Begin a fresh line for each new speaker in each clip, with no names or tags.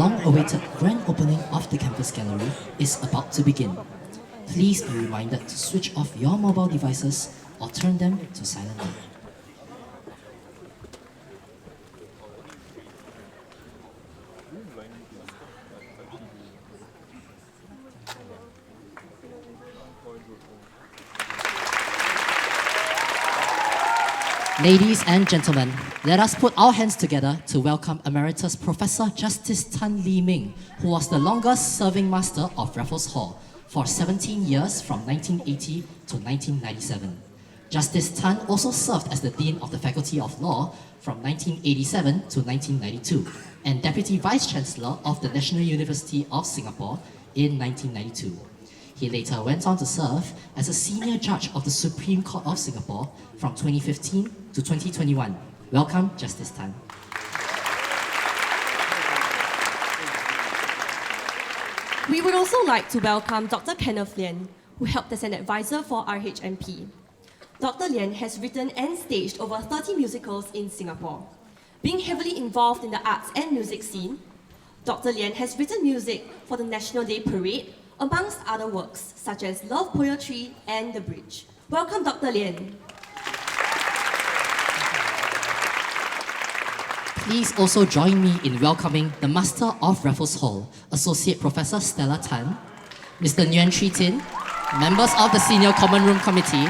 long-awaited grand opening of the Canvas Gallery is about to begin. Please be reminded to switch off your mobile devices or turn them to silent mode. Ladies and gentlemen, let us put our hands together to welcome Emeritus Professor Justice Tan Lee Ming, who was the longest-serving master of Raffles Hall for 17 years from 1980 to 1997. Justice Tan also served as the Dean of the Faculty of Law from 1987 to 1992 and Deputy Vice-Chancellor of the National University of Singapore in 1992. He later went on to serve as a senior judge of the Supreme Court of Singapore from 2015 to 2021. Welcome, Justice Tan.
We would also like to welcome Dr. Kenneth Lian, who helped as an advisor for RHMP. Dr. Lian has written and staged over 30 musicals in Singapore. Being heavily involved in the arts and music scene, Dr. Lian has written music for the National Day Parade, amongst other works such as Love Poetry and The Bridge. Welcome, Dr. Lian.
Please also join me in welcoming the Master of Raffles Hall, Associate Professor Stella Tan, Mr. Nguyen Tri Tin, members of the Senior Common Room Committee,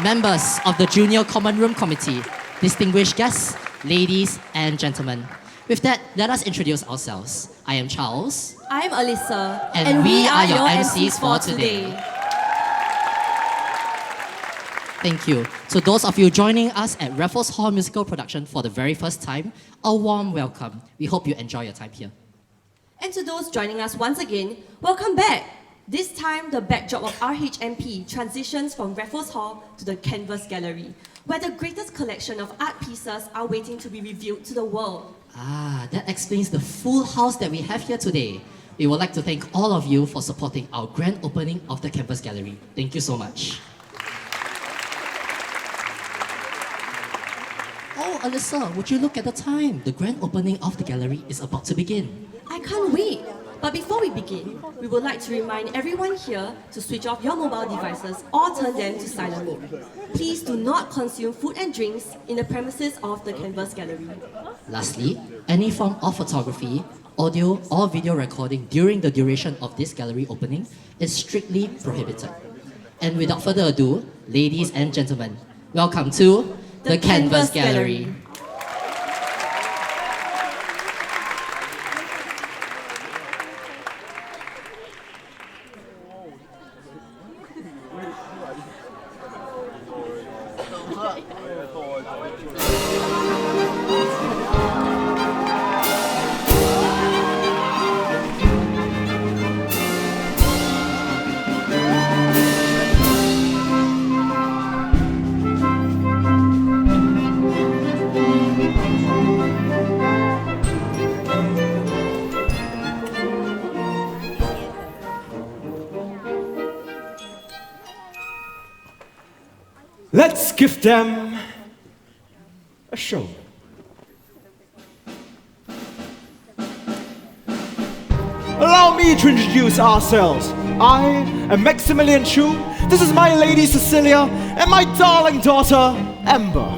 members of the Junior Common Room Committee, distinguished guests, ladies and gentlemen. With that, let us introduce ourselves. I am Charles.
I'm Alyssa.
And we are your MCs for today. Thank you. To those of you joining us at Raffles Hall Musical Production for the very first time, a warm welcome. We hope you enjoy your time here.
And to those joining us once again, welcome back. This time, the backdrop of RHMP transitions from Raffles Hall to the Canvas Gallery, where the greatest collection of art pieces are waiting to be revealed to the world.
That explains the full house that we have here today. We would like to thank all of you for supporting our grand opening of the Canvas Gallery. Thank you so much. Oh, Alyssa, would you look at the time? The grand opening of the gallery is about to begin.
I can't wait. But before we begin, we would like to remind everyone here to switch off your mobile devices or turn them to silent mode. Please do not consume food and drinks in the premises of the Canvas Gallery.
Lastly, any form of photography, audio or video recording during the duration of this gallery opening is strictly prohibited. And without further ado, ladies and gentlemen, welcome to the Canvas Gallery.
Let's give them a show. Allow me to introduce ourselves. I am Maximilian Chu. This is my lady Cecilia and my darling daughter Amber.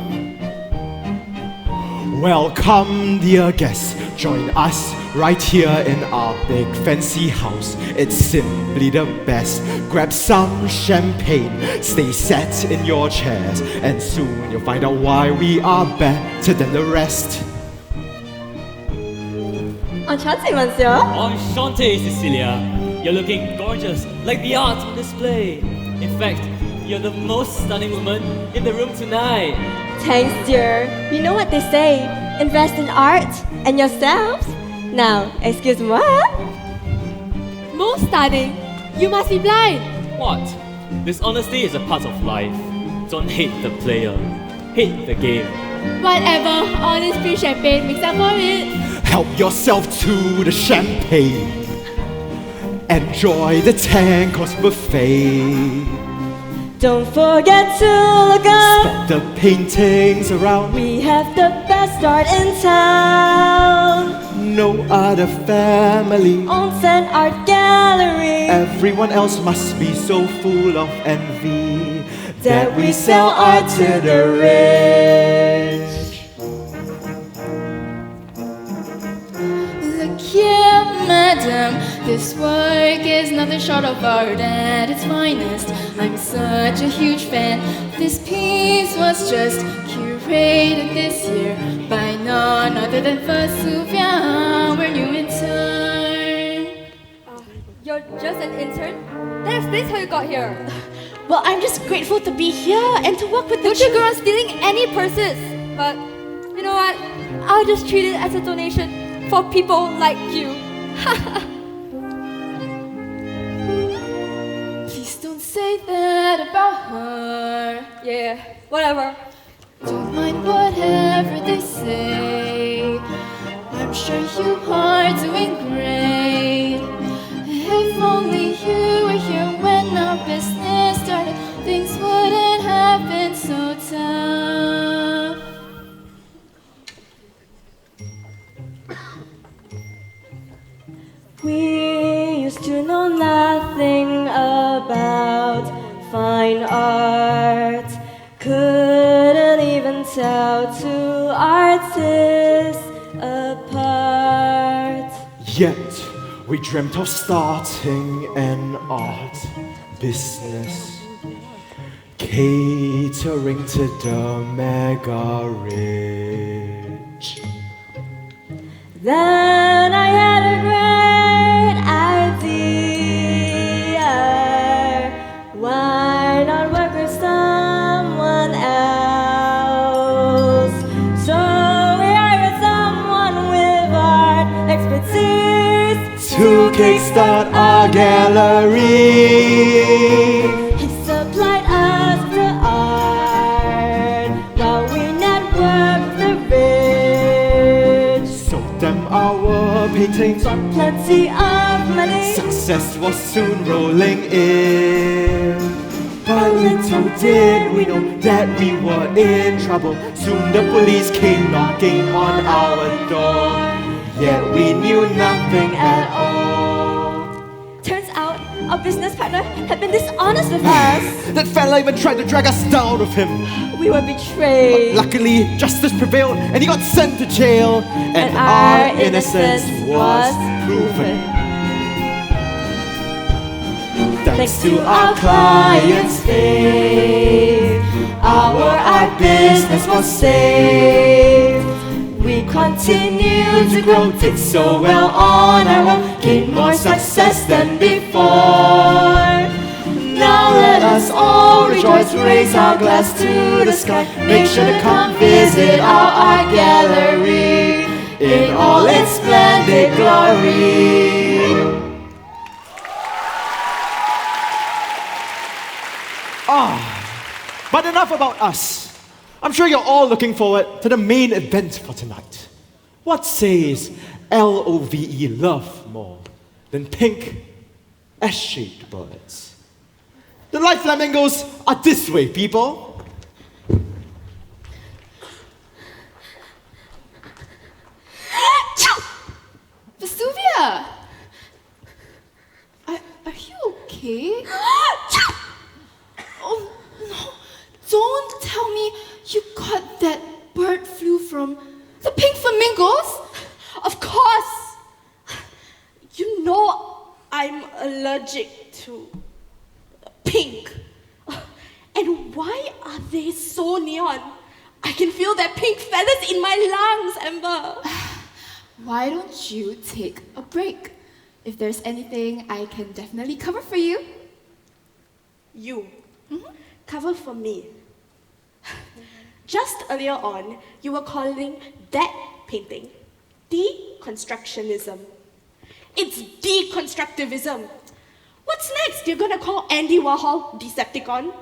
Welcome, dear guests. Join us right here in our big fancy house. It's simply the best. Grab some champagne, stay set in your chairs, and soon you'll find out why we are better than the rest.
Enchanté, monsieur.
Enchanté, Cecilia. You're looking gorgeous, like the art on display. In fact, you're the most stunning woman in the room tonight.
Thanks, dear. You know what they say, invest in art and yourselves. Now, excuse-moi.
Most stunning. You must be blind.
What? Dishonesty is a part of life. Don't hate the player. Hate the game.
Whatever, all this free champagne makes up for it.
Help yourself to the champagne. Enjoy the 10-course buffet.
Don't forget to look up.
Spot the paintings around.
We have the best art in town.
no other family
owns an art gallery.
Everyone else must be so full of envy that we sell art to the rich.
Look here, madam, this work is nothing short of art at its finest. I'm such a huge fan. This piece was just curated this year by none other than Vesuvia, our new intern.
You're just an intern? Then explains how you got here.
Well, I'm just grateful to be here and to work with the
Don't you go around stealing any purses. But you know what? I'll just treat it as a donation for people like you.
Please don't say that about her.
Yeah, whatever.
Don't mind whatever they say. I'm sure you are doing great. If only you were here when our business started, things wouldn't have been so tough.
We used to know nothing about fine art. Couldn't even tell two artists apart.
Yet we dreamt of starting an art business, catering to the mega rich.
Then I had a great idea. Why not work with someone else? So we hired someone with art expertise
To kickstart our gallery.
He supplied us the art while we networked the rich.
Sold them our paintings.
Got plenty of money.
Success was soon rolling in. But little did we know that we were in trouble. Soon the police came knocking on our door. Yet we knew nothing at all.
Turns out our business partner had been dishonest with us.
That fella even tried to drag us down with him.
We were betrayed.
Luckily, justice prevailed and he got sent to jail. And our innocence was proven. Thanks to our client's faith, our art business was saved. We continue to grow, did so well on our own, gained more success than before. Now let us all rejoice, raise our glass to the sky. Make sure to come visit our art gallery in all its splendid glory. But enough about us. I'm sure you're all looking forward to the main event for tonight. What says LOVE love more than pink S-shaped birds? The light flamingos are this way, people.
Vesuvia! Are you okay? Oh no! Don't tell me you got that bird flu from the pink flamingos?
Of course! You know I'm allergic to pink. And why are they so neon? I can feel their pink feathers in my lungs, Amber.
Why don't you take a break? If there's anything, I can definitely cover for you.
You. Cover for me. Just earlier on, you were calling that painting deconstructionism. It's deconstructivism. What's next? You're gonna call Andy Warhol Decepticon?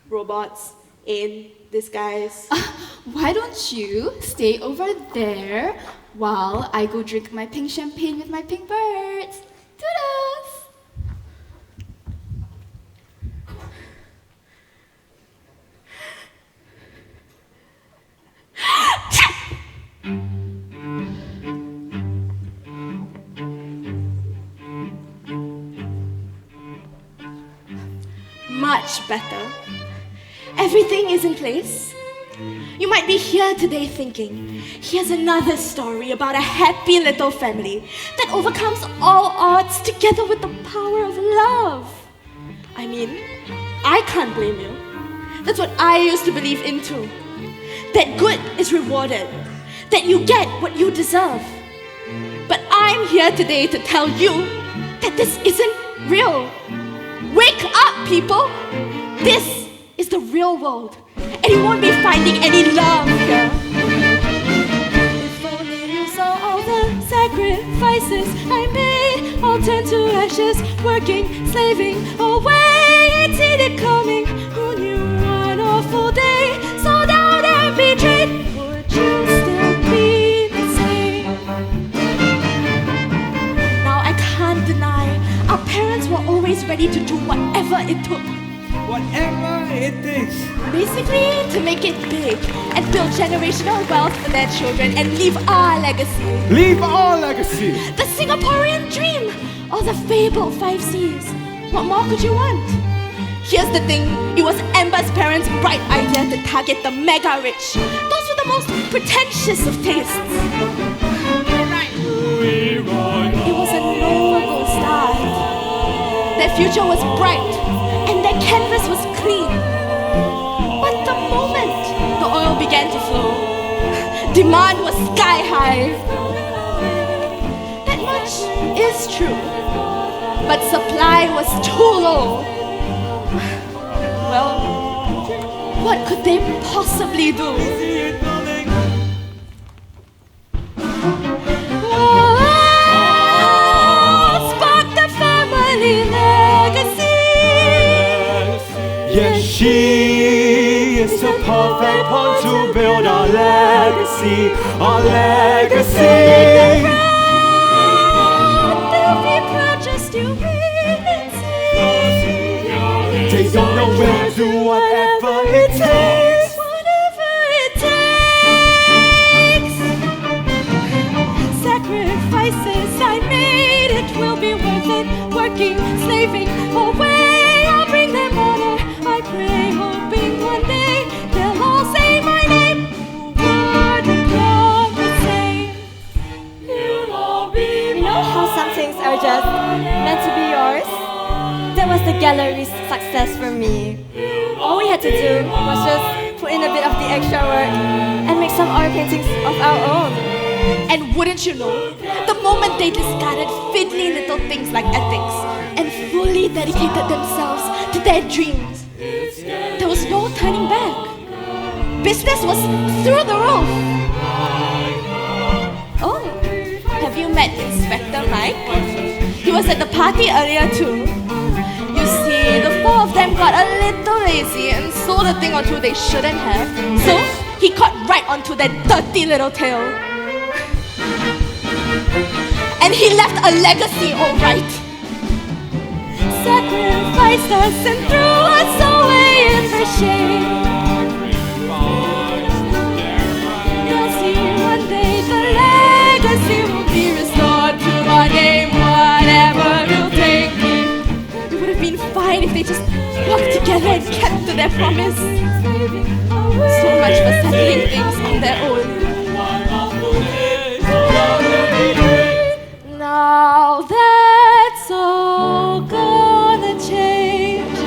Robots in disguise.
Why don't you stay over there while I go drink my pink champagne with my pink birds? Toodles!
much better. Everything is in place. You might be here today thinking, here's another story about a happy little family that overcomes all odds together with the power of love. I mean, I can't blame you. That's what I used to believe in too. That good is rewarded, that you get what you deserve. But I'm here today to tell you that this isn't real. Wake up, people! This is the real world, and you won't be finding any love here. If only you saw all the sacrifices I made, all turned to ashes, working, slaving away. I'd seen it coming. Who knew one awful day, sold out and betrayed? Would you still be the same? Now I can't deny, our parents were always ready to do whatever it took.
Whatever it takes.
Basically, to make it big and build generational wealth for their children and leave our legacy.
Leave our legacy.
The Singaporean dream, or the fabled 5 Cs. What more could you want? Here's the thing, it was Amber's parents' bright idea to target the mega rich. Those were the most pretentious of tastes. It was a noble start. Their future was bright, and their canvas was clean. But the moment the oil began to flow, demand was sky high. That much is true, but supply was too low. Well, what could they possibly do? Spark the family legacy.
Yes, she is the perfect one to build our legacy. Our legacy.
They'll be proud, just you wait and see.
They don't know we'll do whatever it takes.
Whatever it takes. Sacrifices I made, it will be worth it. Working, slaving away, I'll bring them honor. I pray, hoping one day they'll all say my name. Who wouldn't love the same?
You know how some things are just meant to be yours? That was the gallery's success for me. All we had to do was just put in a bit of the extra work and make some art paintings of our own.
And wouldn't you know, the moment they discarded fiddly little things like ethics and fully dedicated themselves to their dreams, there was no turning back. Business was through the roof. Oh, have you met Inspector Mike? He was at the party earlier too. You see, the 4 of them got a little lazy and sold a thing or two they shouldn't have. So, he caught right onto their dirty little tail. And he left a legacy, alright. Sacrificed us and threw us away in the shade. You'll see one day the legacy will be restored to our name, whatever it'll take. It would have been fine if they just worked together and kept to their promise. So much for settling things on their own. Now that's all gonna change.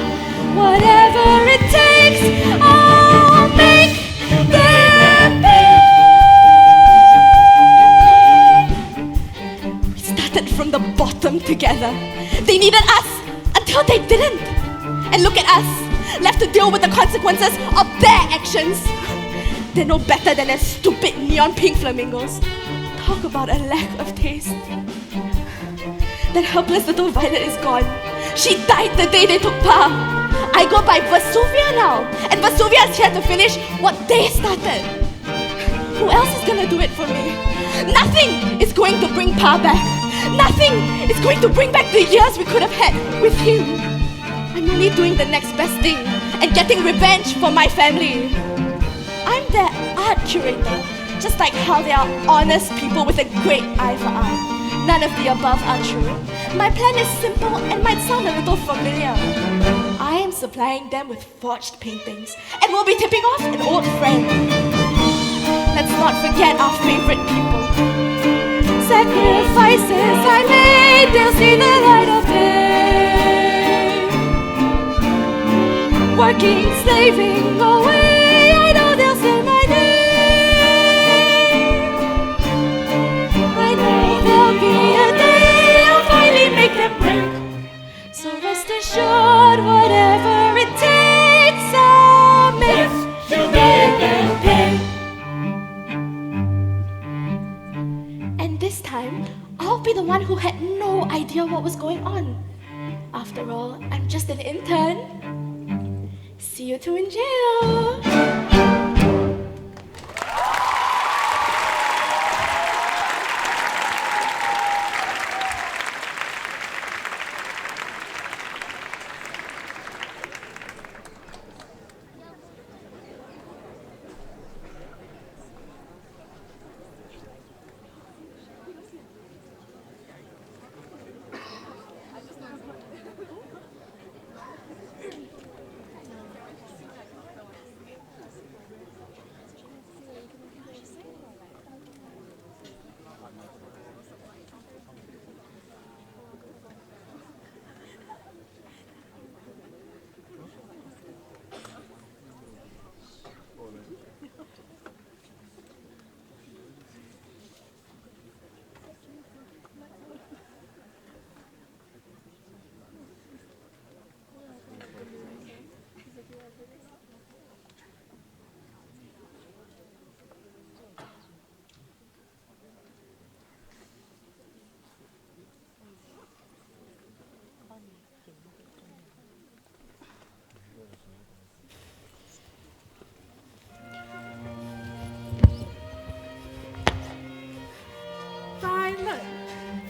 Whatever it takes, I'll make them pay. We started from the bottom together. They needed us until they didn't. And look at us, left to deal with the consequences of their actions. They're no better than their stupid neon pink flamingos. Talk about a lack of taste. That helpless little Violet is gone. She died the day they took Pa. I go by Vesuvia now, and Vesuvia's here to finish what they started. Who else is gonna do it for me? Nothing is going to bring Pa back. Nothing is going to bring back the years we could have had with him. I'm only doing the next best thing and getting revenge for my family. I'm their art curator, just like how they are honest people with a great eye for art. None of the above are true. My plan is simple and might sound a little familiar. I am supplying them with forged paintings and will be tipping off an old friend. Let's not forget our favorite people. Sacrifices I made, they'll see the light of day. Working, slaving away, I know they'll say my name. I know there'll be a day I'll finally make them break. So rest assured, whatever it takes, I'll make you make them pay. And this time, I'll be the one who had no idea what was going on. After all, I'm just an intern. See you two in jail.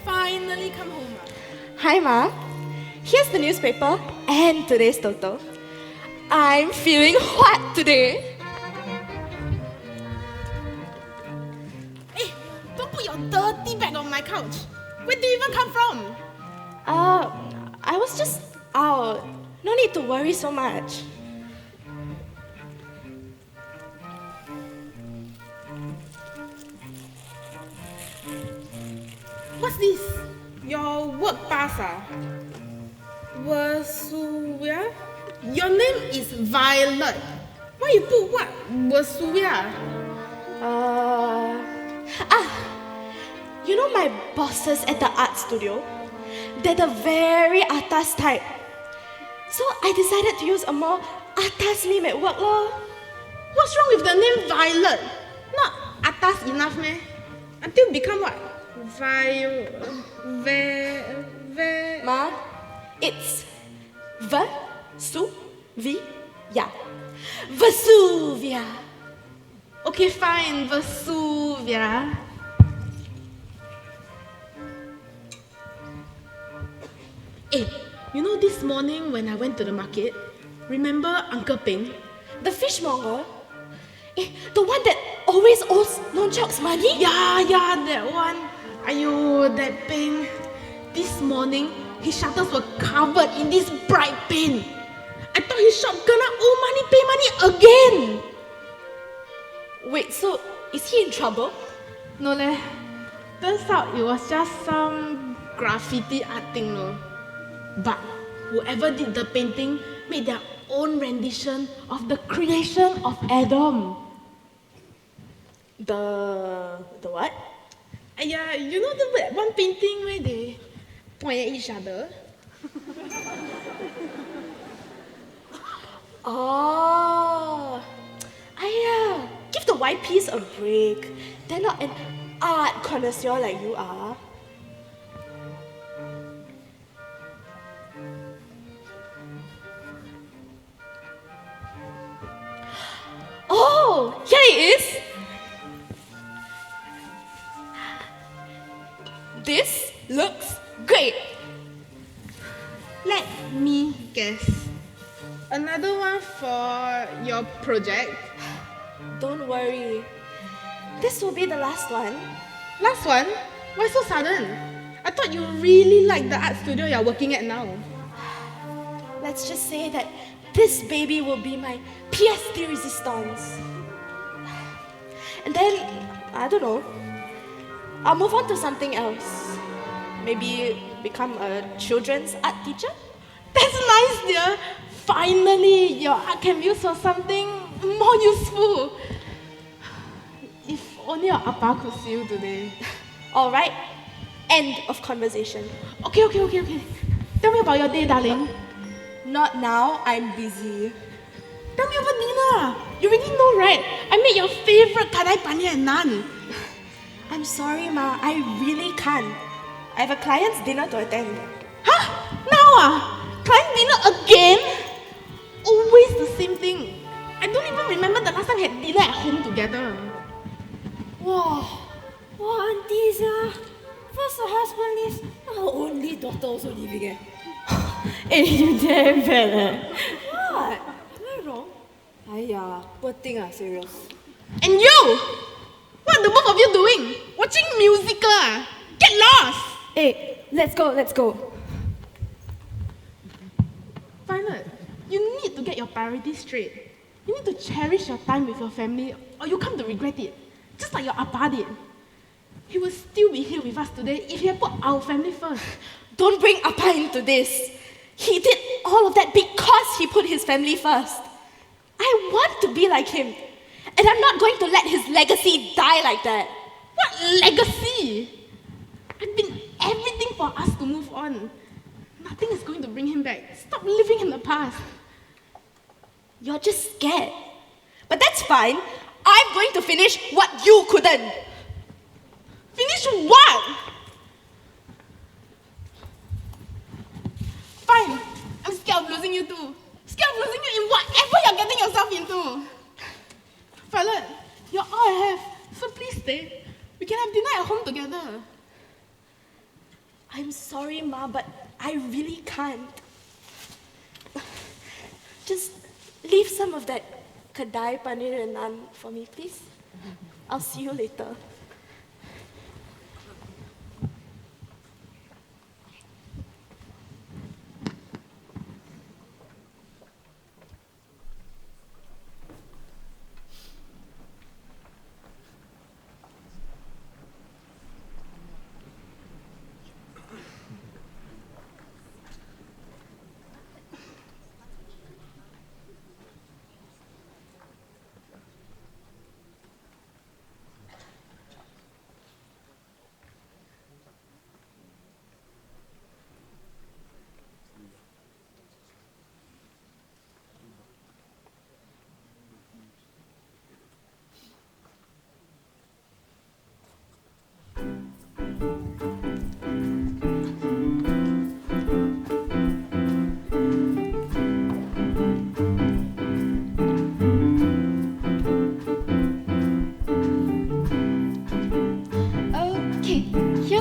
Finally come home.
Hi, Ma. Here's the newspaper and today's total. I'm feeling hot today.
Hey, don't put your dirty bag on my couch. Where did you even come from?
I was just out. No need to worry so much.
What's this? Your work pass, ah? Wasuya? Your name is Violet. Why you put what? Wasuya?
You know my bosses at the art studio? They're the very atas type. So I decided to use a more atas name at work lor.
What's wrong with the name Violet? Not atas enough, meh? Until become what?
Ma, it's Vesuvia. Vesuvia.
Okay, fine, Vesuvia. Hey, you know this morning when I went to the market, remember Uncle Peng?
The fishmonger? The one that always owes nonchucks money?
Yeah, that one. Ayo, that Peng. This morning, his shutters were covered in this bright paint. I thought his shop gonna owe money, pay money again.
Wait, so is he in trouble?
No leh. Turns out it was just some graffiti art thing, no. But whoever did the painting made their own rendition of the creation of Adam.
The what?
Yeah, you know the one painting where they point at each other?
Oh, give the white piece a break. They're not an art connoisseur like you are. Oh, here it is. This looks great.
Let me guess. Another one for your project?
Don't worry. This will be the last one.
Last one? Why so sudden? I thought you really liked the art studio you're working at now.
Let's just say that this baby will be my pièce de résistance. And then, I don't know, I'll move on to something else. Maybe become a children's art teacher?
That's nice, dear. Finally, your art can be used for something more useful. If only your appa could see you today.
All right, end of conversation.
Okay. Tell me about your day, darling.
Not now, I'm busy.
Tell me about dinner. You already know, right? I made your favorite kadai paneer and naan.
I'm sorry, Ma, I really can't. I have a client's dinner to attend.
Huh? Now client dinner again? Always the same thing. I don't even remember the last time we had dinner at home together.
Wow, aunties, first the husband leaves, now only daughter also leaving.
Hey, you damn bad.
What? Am I wrong? Aiya, poor thing, serious.
And you! What are the both of you doing? Watching musical? Get lost!
Hey, let's go.
Violet, you need to get your priorities straight. You need to cherish your time with your family or you come to regret it. Just like your appa did. He will still be here with us today if he had put our family first.
Don't bring Appa into this. He did all of that because he put his family first. I want to be like him. And I'm not going to let his legacy die like that.
What legacy? I've been everything for us to move on. Nothing is going to bring him back. Stop living in the past.
You're just scared. But that's fine. I'm going to finish what you couldn't.
Finish what? Fine. I'm scared of losing you too. Scared of losing you in whatever you're getting yourself into. Violet, you're all I have. So please stay. We can have dinner at home together.
I'm sorry, Ma, but I really can't. Just leave some of that kadai paneer and naan for me, please. I'll see you later.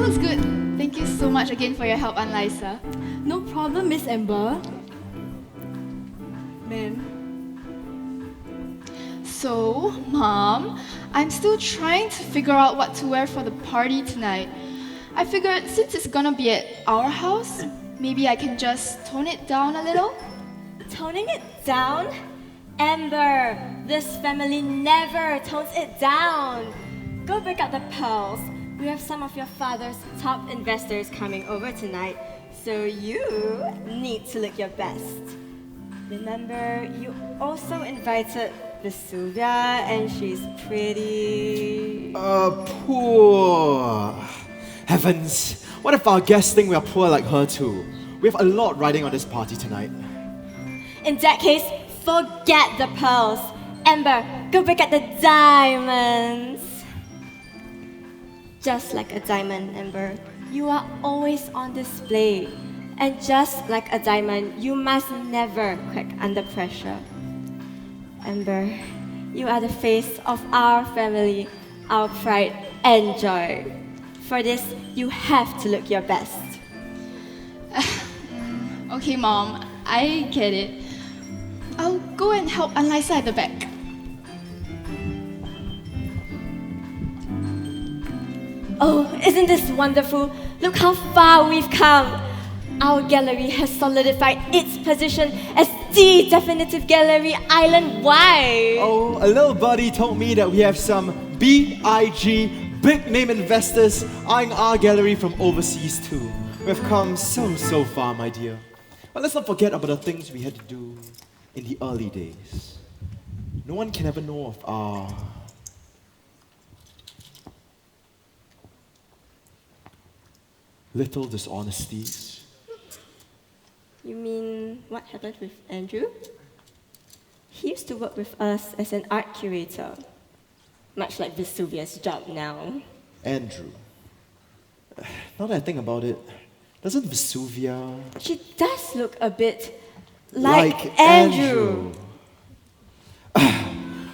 Looks good. Thank you so much again for your help, Aunt Liza.
No problem, Miss Amber. Ma'am.
So, Mom, I'm still trying to figure out what to wear for the party tonight. I figured since it's gonna be at our house, maybe I can just tone it down a little.
Toning it down? Amber, this family never tones it down. Go break out the pearls. We have some of your father's top investors coming over tonight, so you need to look your best. Remember, you also invited Vesuvia, and she's pretty...
Poor. Heavens, what if our guests think we are poor like her too? We have a lot riding on this party tonight.
In that case, forget the pearls. Amber, go break out the diamonds. Just like a diamond, Amber, you are always on display. And just like a diamond, you must never crack under pressure. Amber, you are the face of our family, our pride and joy. For this, you have to look your best.
Okay, Mom, I get it. I'll go and help Aunt Liza at the back.
Oh, isn't this wonderful? Look how far we've come. Our gallery has solidified its position as the definitive gallery island-wide.
Oh, a little buddy told me that we have some big name investors eyeing our gallery from overseas too. We've come so far, my dear. But let's not forget about the things we had to do in the early days. No one can ever know of our little dishonesties.
You mean what happened with Andrew? He used to work with us as an art curator. Much like Vesuvia's job now.
Andrew. Now that I think about it, doesn't Vesuvia...
She does look a bit like Andrew.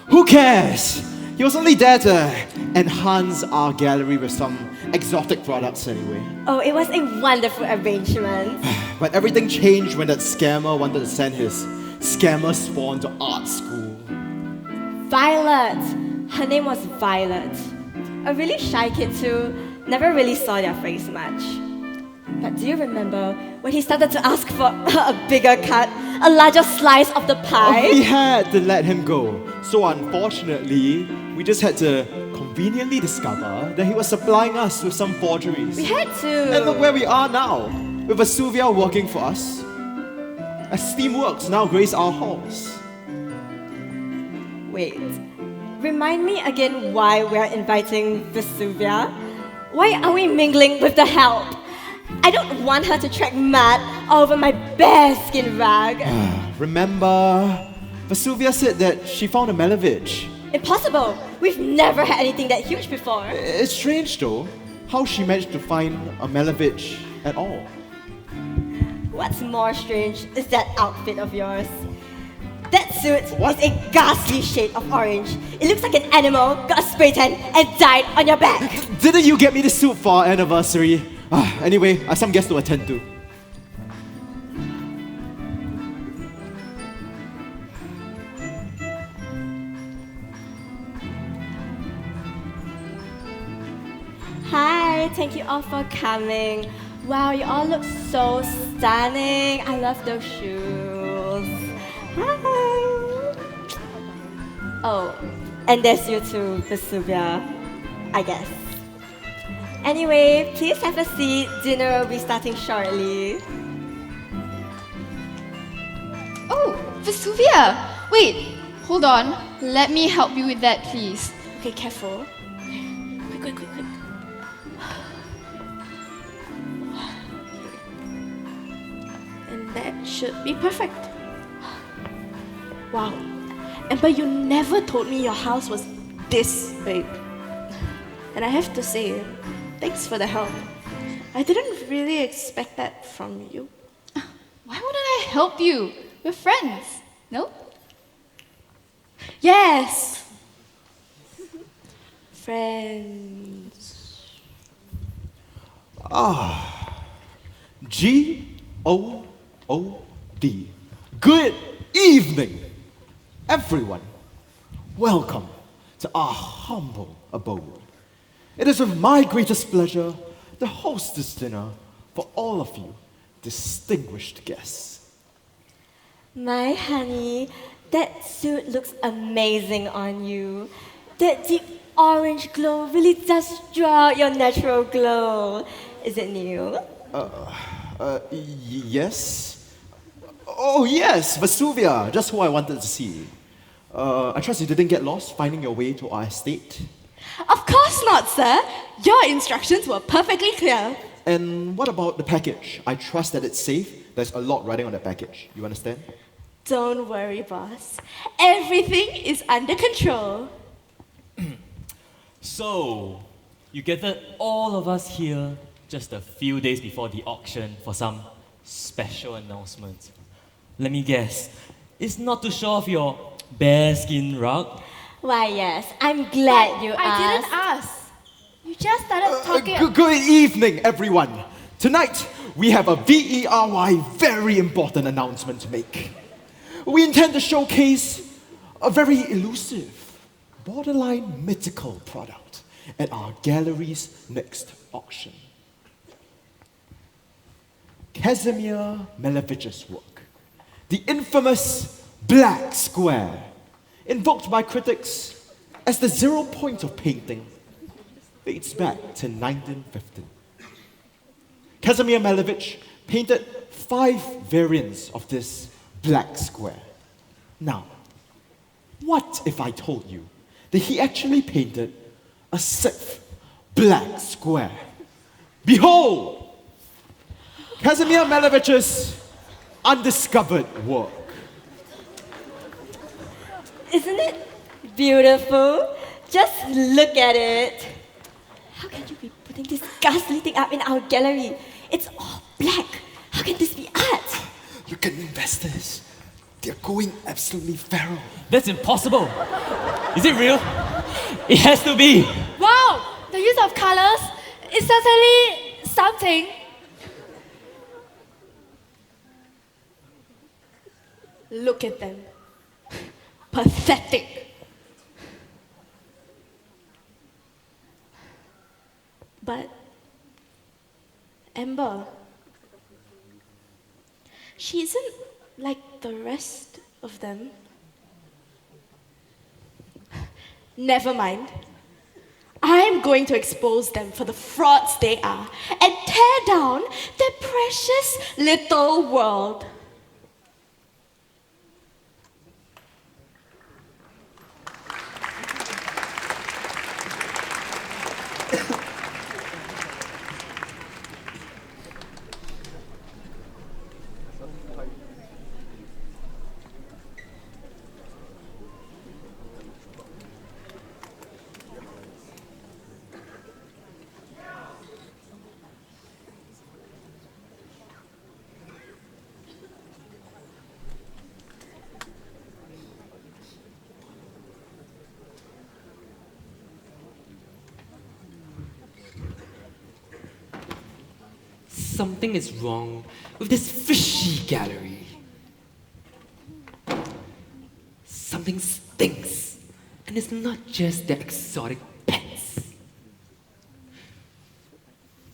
Who cares? He was only there to enhance our gallery with some exotic products anyway.
Oh, it was a wonderful arrangement.
But everything changed when that scammer wanted to send his scammer spawn to art school.
Violet. Her name was Violet. A really shy kid too. Never really saw their face much. But do you remember when he started to ask for a bigger cut, a larger slice of the pie?
We had to let him go. So unfortunately, we just had to conveniently discover that he was supplying us with some forgeries.
We had to.
And look where we are now, with Vesuvia working for us. As Steamworks now grace our halls.
Wait, remind me again why we're inviting Vesuvia? Why are we mingling with the help? I don't want her to track mud over my bearskin rag.
Remember, Vesuvia said that she found a Malevich.
Impossible! We've never had anything that huge before.
It's strange though, how she managed to find a Malevich at all.
What's more strange is that outfit of yours. That suit
What?
is a ghastly shade of orange. It looks like an animal got a spray tan and died on your back.
Didn't you get me the suit for our anniversary? Anyway, I have some guests to attend to.
Hi, thank you all for coming. Wow, you all look so stunning. I love those shoes. Hi. Oh, and there's you too, Vesuvia, I guess. Anyway, please have a seat. Dinner will be starting shortly.
Oh, Vesuvia! Wait, hold on. Let me help you with that, please.
Okay, careful. Quick. And that should be perfect. Wow. Amber, you never told me your house was this big. And I have to say, thanks for the help. I didn't really expect that from you.
Why wouldn't I help you? We're friends, no?
Yes! Friends.
G-O-O-D. Good evening, everyone. Welcome to our humble abode. It is with my greatest pleasure to host this dinner for all of you distinguished guests.
My honey, that suit looks amazing on you. That deep orange glow really does draw out your natural glow. Is it new?
Yes? Oh, yes, Vesuvia, just who I wanted to see. I trust you didn't get lost finding your way to our estate.
Of course not, sir. Your instructions were perfectly clear.
And what about the package? I trust that it's safe. There's a lot riding on the package. You understand?
Don't worry, boss. Everything is under control.
So, you gathered all of us here just a few days before the auction for some special announcement. Let me guess, it's not to show off your bearskin rug?
Why, yes. I'm glad you
I
asked.
didn't ask. You just started talking.
Good evening, everyone. Tonight, we have a very important announcement to make. We intend to showcase a very elusive, borderline mythical product at our gallery's next auction. Casimir Malevich's work, the infamous Black Square, invoked by critics as the 0 point of painting, dates back to 1915. Casimir Malevich painted 5 variants of this Black Square. Now, what if I told you that he actually painted a 6th Black Square? Behold, Casimir Malevich's undiscovered work.
Isn't it beautiful? Just look at it. How can you be putting this ghastly thing up in our gallery? It's all black. How can this be art?
Look at investors. They're going absolutely feral.
That's impossible. Is it real? It has to be.
Wow, the use of colors is certainly something.
Look at them. Pathetic. But Amber, she isn't like the rest of them. Never mind. I'm going to expose them for the frauds they are and tear down their precious little world.
Something is wrong with this fishy gallery. Something stinks, and it's not just their exotic pets.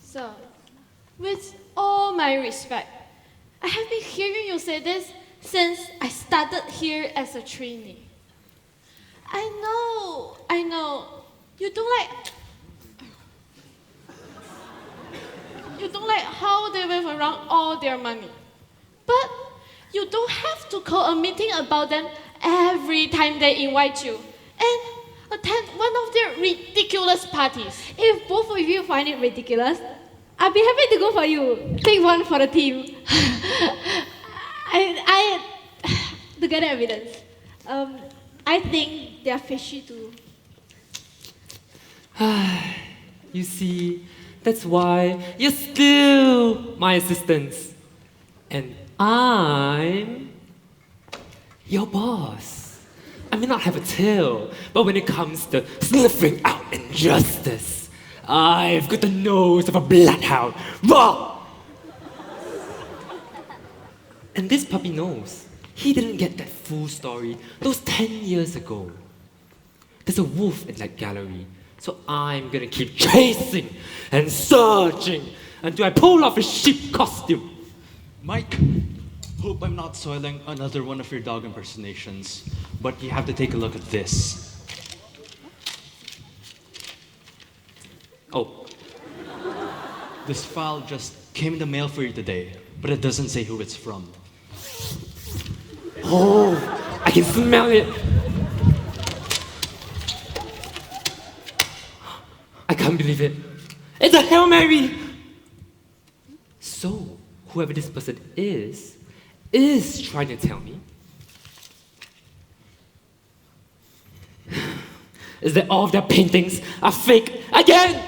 Sir, with all my respect, I have been hearing you say this since I started here as a trainee. I know, you don't like how they wave around all their money. But you don't have to call a meeting about them every time they invite you and attend one of their ridiculous parties.
If both of you find it ridiculous, I'd be happy to go for you. Take one for the team. I to get evidence. I think they're fishy too.
You see, that's why you're still my assistant. And I'm your boss. I may not have a tail, but when it comes to sniffing out injustice, I've got the nose of a bloodhound. Raw! And this puppy knows. He didn't get that full story those 10 years ago. There's a wolf in that gallery, so I'm gonna keep chasing and searching until I pull off his sheep costume.
Mike, hope I'm not soiling another one of your dog impersonations, but you have to take a look at this.
Oh,
This file just came in the mail for you today, but it doesn't say who it's from.
oh, I can smell it. I can't believe it. It's a Hail Mary! So, whoever this person is trying to tell me is that all of their paintings are fake again!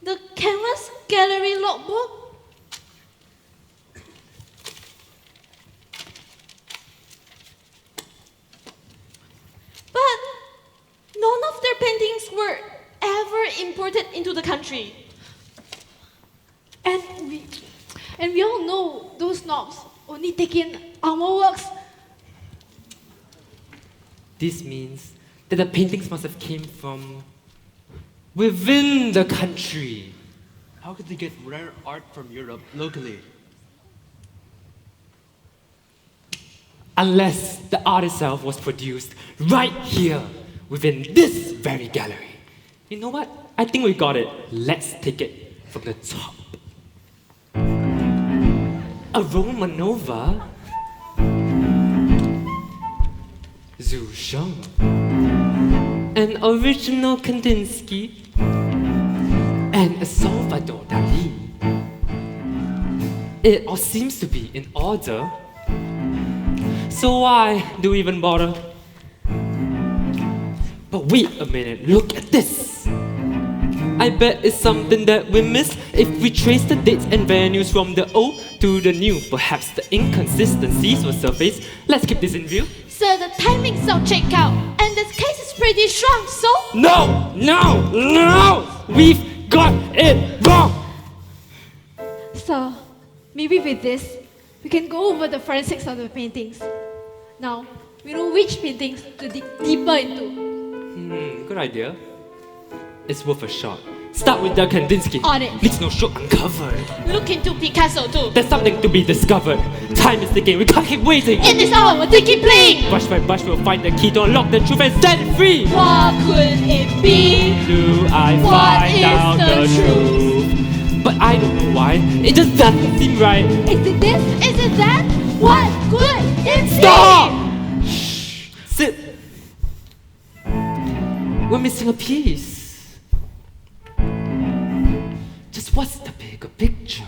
The canvas gallery logbook? But none of their paintings were ever imported into the country.
And we all know those snobs only take in our works.
This means that the paintings must have came from within the country.
How could they get rare art from Europe locally?
Unless the art itself was produced right here, within this very gallery. You know what? I think we got it. Let's take it from the top. A Romanova, Zhu Sheng, an original Kandinsky, and a Salvador Dali. It all seems to be in order. So why do we even bother? But wait a minute, look at this! I bet it's something that we missed if we trace the dates and venues from the old to the new. Perhaps the inconsistencies will surface. Let's keep this in view.
So the timings don't check out, and this case is pretty strong, so...
No! No! No! We've got it wrong!
So, maybe with this, we can go over the forensics of the paintings. Now, we know which paintings to dig deeper into.
Good idea. It's worth a shot. Start with the Kandinsky.
On it.
Needs no show uncovered.
Look into Picasso too.
There's something to be discovered. Time is ticking, we can't keep waiting.
In this hour, they keep playing.
Brush by brush, we'll find the key to unlock the truth and set it free.
What could it be?
Do I
What
find
is
out
the
the truth? But I don't know why. It just doesn't seem right.
Is it this? Is it that? What could it be?
Stop! Shh. Sit. We're missing a piece. Just what's the bigger picture?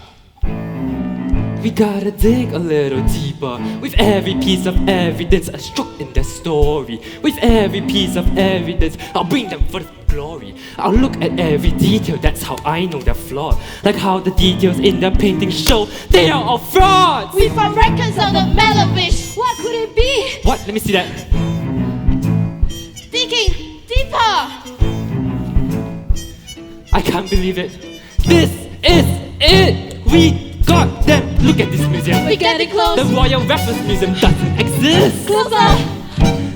We gotta dig a little deeper. With every piece of evidence, a stroke in the story. With every piece of evidence, I'll bring them for the glory. I'll look at every detail, that's how I know they're flawed. Like how the details in the painting show they are all frauds.
We found records of the Malavish. What could it be?
What? Let me see that.
Digging deeper.
I can't believe it. This is it! We got them! Look at this museum.
We get it close.
The Royal Raffles Museum doesn't exist.
Closer.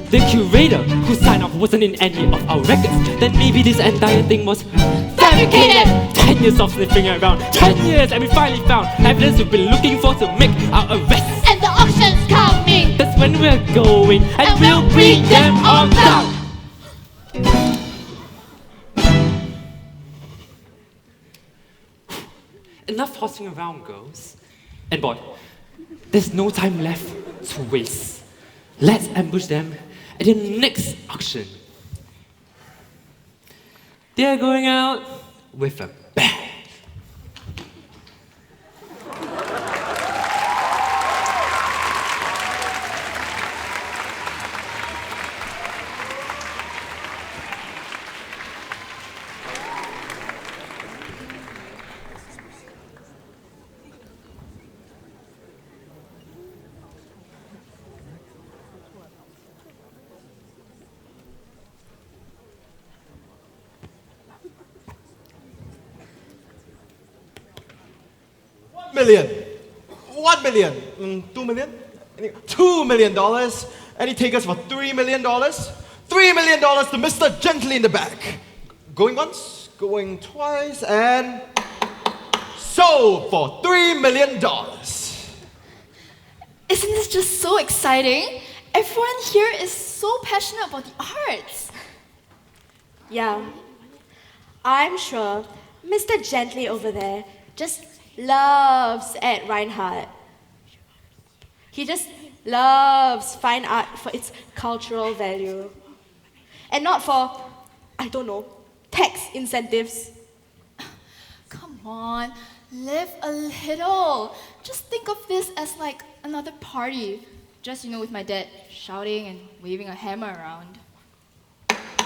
The curator who signed off wasn't in any of our records. Then maybe this entire thing was
fabricated.
10 years of sniffing around. 10 years and we finally found evidence we've been looking for to make our arrest.
And the auction's coming.
That's when we're going and we'll bring them all down. Enough horsing around, girls. And boy, there's no time left to waste. Let's ambush them at the next auction. They're going out with a bang.
Million. 1 million. 2 million? $2 million. Any takers for $3 million? $3 million to Mr. Gently in the back. Going once, going twice, and sold for $3 million.
Isn't this just so exciting? Everyone here is so passionate about the arts.
Yeah. I'm sure Mr. Gently over there just loves Ed Reinhardt. He just loves fine art for its cultural value. And not for, I don't know, tax incentives.
Come on, live a little. Just think of this as like another party. Just, with my dad shouting and waving a hammer around.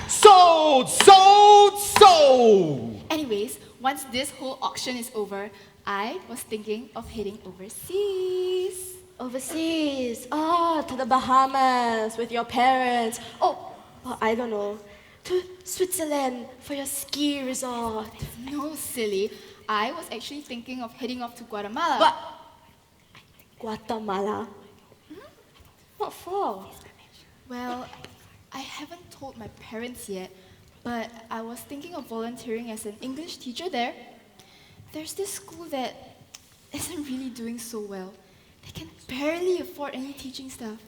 Sold! Sold! Sold!
Anyways, once this whole auction is over, I was thinking of heading overseas.
Overseas. Oh, to the Bahamas with your parents. Oh, I don't know. To Switzerland for your ski resort.
No, silly. I was actually thinking of heading off to Guatemala.
What? Guatemala? What for?
Well, I told my parents yet, but I was thinking of volunteering as an English teacher there. There's this school that isn't really doing so well. They can barely afford any teaching staff.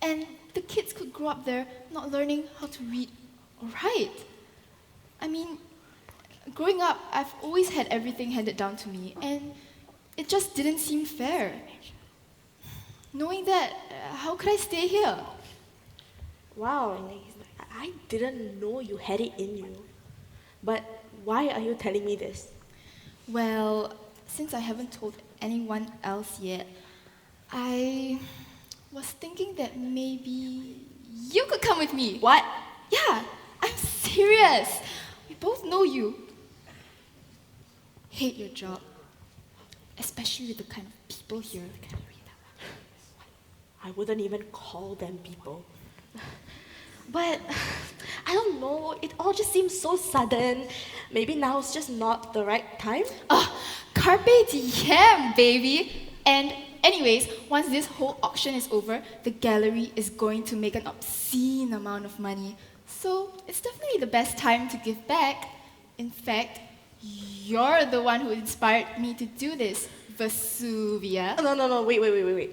And the kids could grow up there not learning how to read or write. I mean, growing up, I've always had everything handed down to me, and it just didn't seem fair. Knowing that, how could I stay here?
Wow, I didn't know you had it in you. But why are you telling me this?
Well, since I haven't told anyone else yet, I was thinking that maybe you could come with me.
What?
Yeah, I'm serious. We both know you hate your job, especially with the kind of people here.
I wouldn't even call them people. But I don't know, it all just seems so sudden. Maybe now's just not the right time.
Carpe diem, baby. And anyways, once this whole auction is over, the gallery is going to make an obscene amount of money. So it's definitely the best time to give back. In fact, you're the one who inspired me to do this, Vesuvia.
No, wait.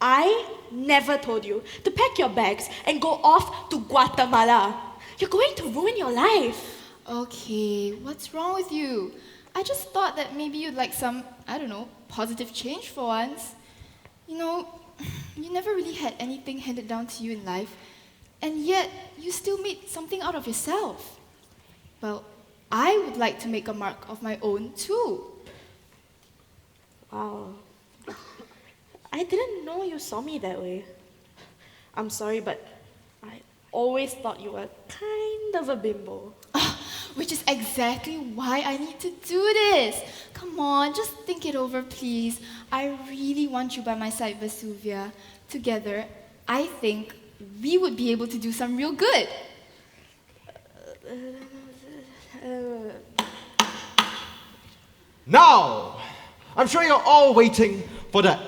I never told you to pack your bags and go off to Guatemala. You're going to ruin your life.
Okay, what's wrong with you? I just thought that maybe you'd like some, I don't know, positive change for once. You know, you never really had anything handed down to you in life, and yet you still made something out of yourself. Well, I would like to make a mark of my own too.
Wow. I didn't know you saw me that way. I'm sorry, but I always thought you were kind of a bimbo.
Which is exactly why I need to do this. Come on, just think it over, please. I really want you by my side, Vesuvia. Together, I think we would be able to do some real good.
Now, I'm sure you're all waiting for the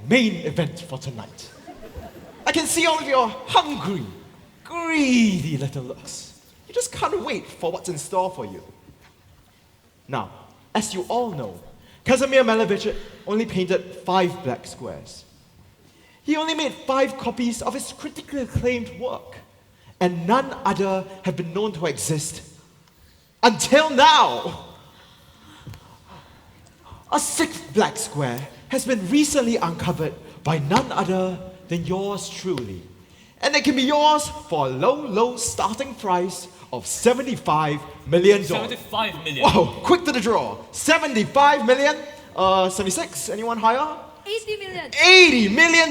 main event for tonight. I can see all of your hungry, greedy little looks. You just can't wait for what's in store for you. Now, as you all know, Kazimir Malevich only painted 5 black squares. He only made 5 copies of his critically acclaimed work, and none other have been known to exist until now. A 6th black square has been recently uncovered by none other than yours truly. And it can be yours for a low starting price of $75 million.
75 million.
Whoa, quick to the draw. 75 million? 76? Anyone higher?
80 million.
$80 million.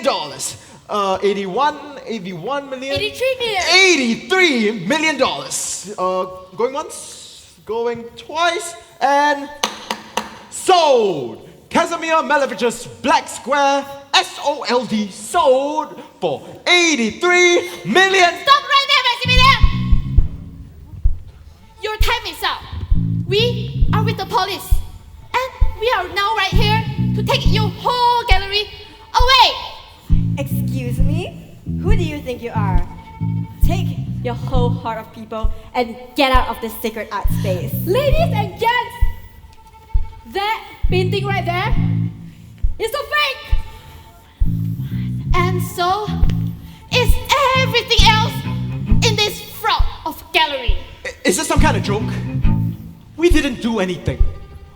81 million.
83 million.
$83 million. Going once, going twice, and sold! Kazimir Malevich's black square, SOLD, sold for $83 million.
Stop right there, Maximilian! Your time is up. We are with the police. And we are now right here to take your whole gallery away!
Excuse me? Who do you think you are? Take your whole heart of people and get out of this sacred art space.
Ladies and gents, that painting right there is a fake! And so is everything else in this fraud of gallery.
Is this some kind of joke? We didn't do anything.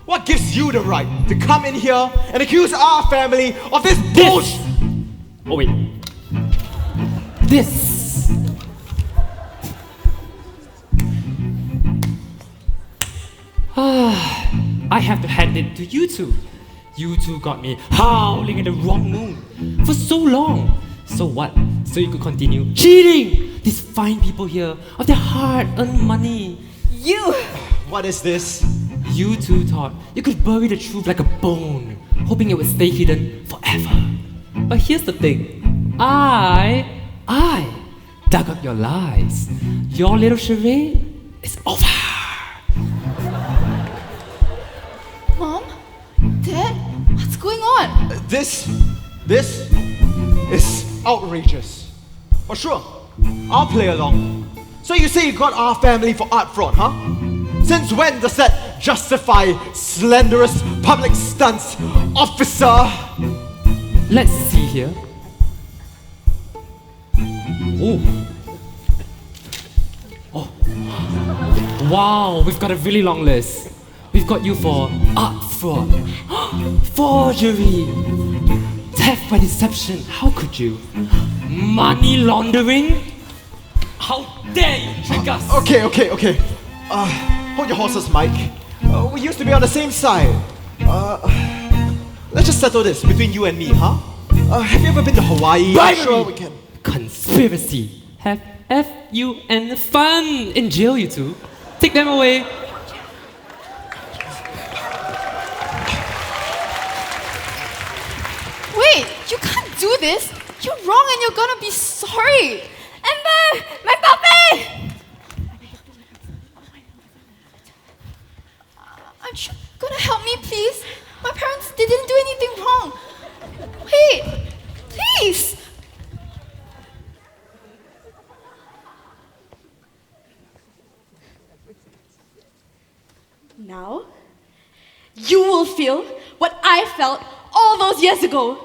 What gives you the right to come in here and accuse our family of this bullshit?
Oh wait. This. I have to hand it to you two. You two got me howling in the wrong mood for so long. So what? So you could continue cheating these fine people here of their hard-earned money.
You!
What is this?
You two thought you could bury the truth like a bone, hoping it would stay hidden forever. But here's the thing. I dug up your lies. Your little charade is over.
Mom? Dad? What's going on?
This is outrageous. For sure, I'll play along. So you say you got our family for art fraud, huh? Since when does that justify slanderous public stunts, officer?
Let's see here. Oh. Oh. Wow, we've got a really long list. We've got you for art fraud, forgery, theft by deception. How could you? Money laundering? How dare you trick us?
Okay. Hold your horses, Mike. We used to be on the same side. Let's just settle this between you and me, huh? Have you ever been to Hawaii? I'm sure we can.
Conspiracy. Have FUN fun in jail, you two. Take them away.
Wait, you can't do this. You're wrong and you're gonna be sorry. Amber, my puppy! Aren't you gonna help me, please? My parents, they didn't do anything wrong. Wait, please.
Now, you will feel what I felt all those years ago.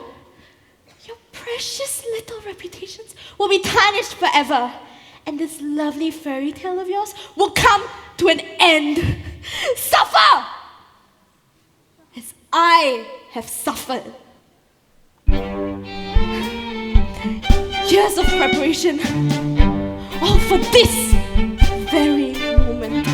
Your precious little reputations will be tarnished forever, and this lovely fairy tale of yours will come to an end. Suffer! As I have suffered. Years of preparation, all for this very moment.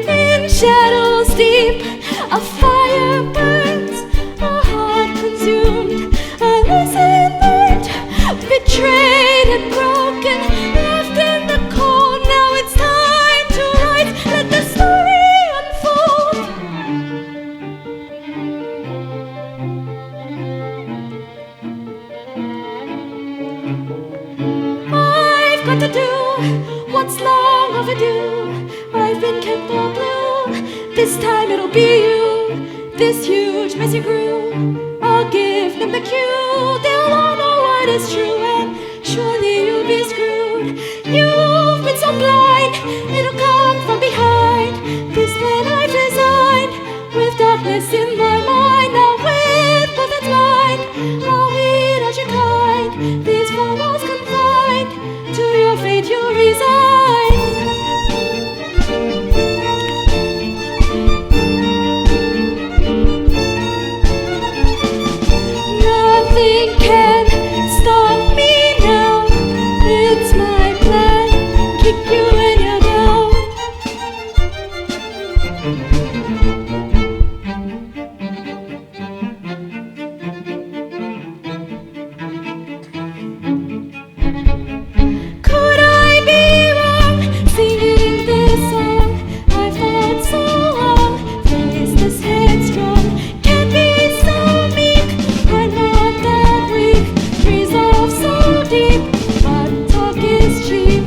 In shadows deep, a fire burns, a heart consumed, a lesson learned, betrayed and broken, left in the cold. Now it's time to write, let the story unfold. I've got to do what's long overdue. I've been kept all blue. This time it'll be you. This huge mess you grew. I'll give them the cue. They'll all know what is true, and surely you'll be screwed. You've been so blind, it'll come from behind. This plan I've designed, with darkness in my mind. Now with both its mind, I'll weed out your kind. These four walls confined, to your fate you'll resign. Nothing can stop me now. It's my plan, kick you when you're down. Could I be wrong singing this song? I've thought so long, faceless headstrong. Can't be so meek, I'm not that weak. Resolve so deep, but talk is cheap.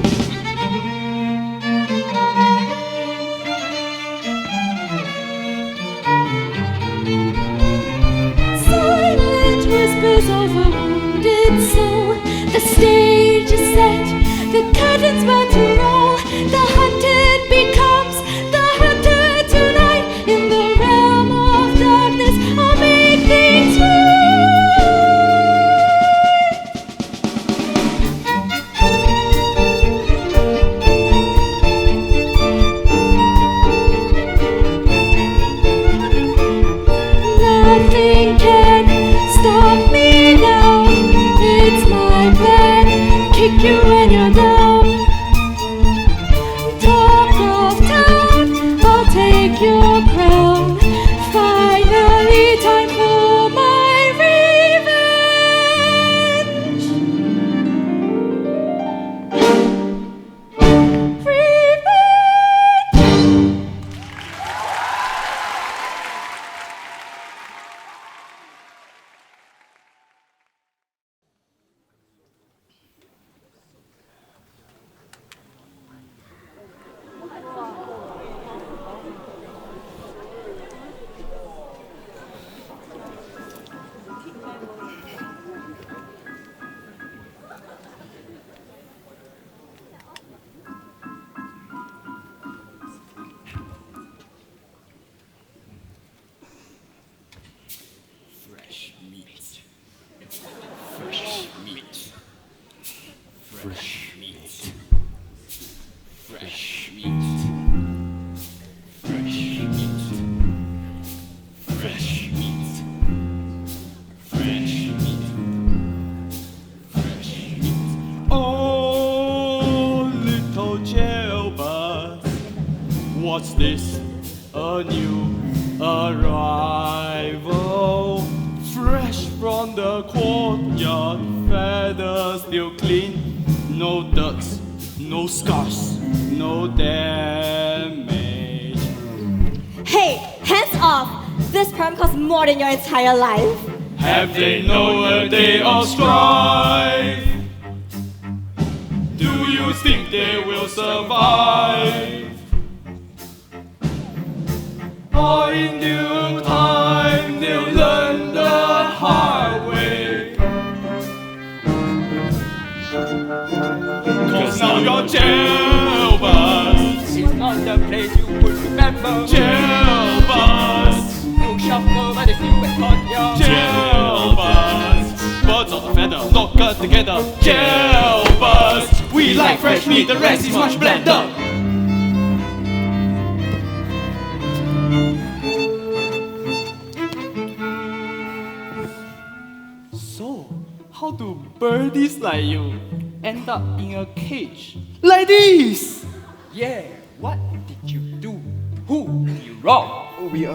Silent whispers of a wounded soul. The stage is set, the curtains about to roll. The hunted becomes the hunter tonight. In the realm of darkness, I'll make things Nothing can stop me now. It's my plan, kick you when you're down.
What's this? A new arrival, fresh from the courtyard, feathers still clean, no dirt, no scars, no damage.
Hey, hands off! This perm costs more than your entire life.
Have they known a day of strife? Do you think they will survive? Or in due time they'll learn the hard way? Cause now you're jailbirds.
It's not the place you would remember.
Jailbirds.
No shuffle, but it's you and courtyard.
Jailbirds. Birds of a feather, knockered together. Jailbirds. We like fresh meat, the rest is much blender. So, how do birdies like you end up in a cage? Like this!
Yeah, what did you do? Who did you rob?
We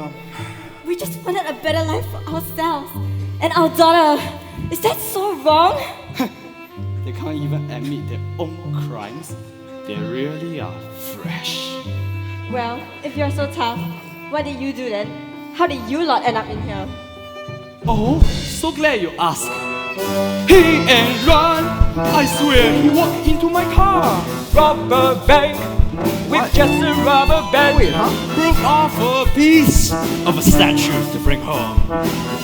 just wanted a better life for ourselves and our daughter. Is that so wrong?
They can't even admit their own crimes. They really are fresh.
Well, if you're so tough, what did you do then? How did you lot end up in here?
Oh, so glad you asked. Hit and run! I swear he walked into my car.
Rob a bank with just a rubber band.
Broke off a piece of a statue to bring home.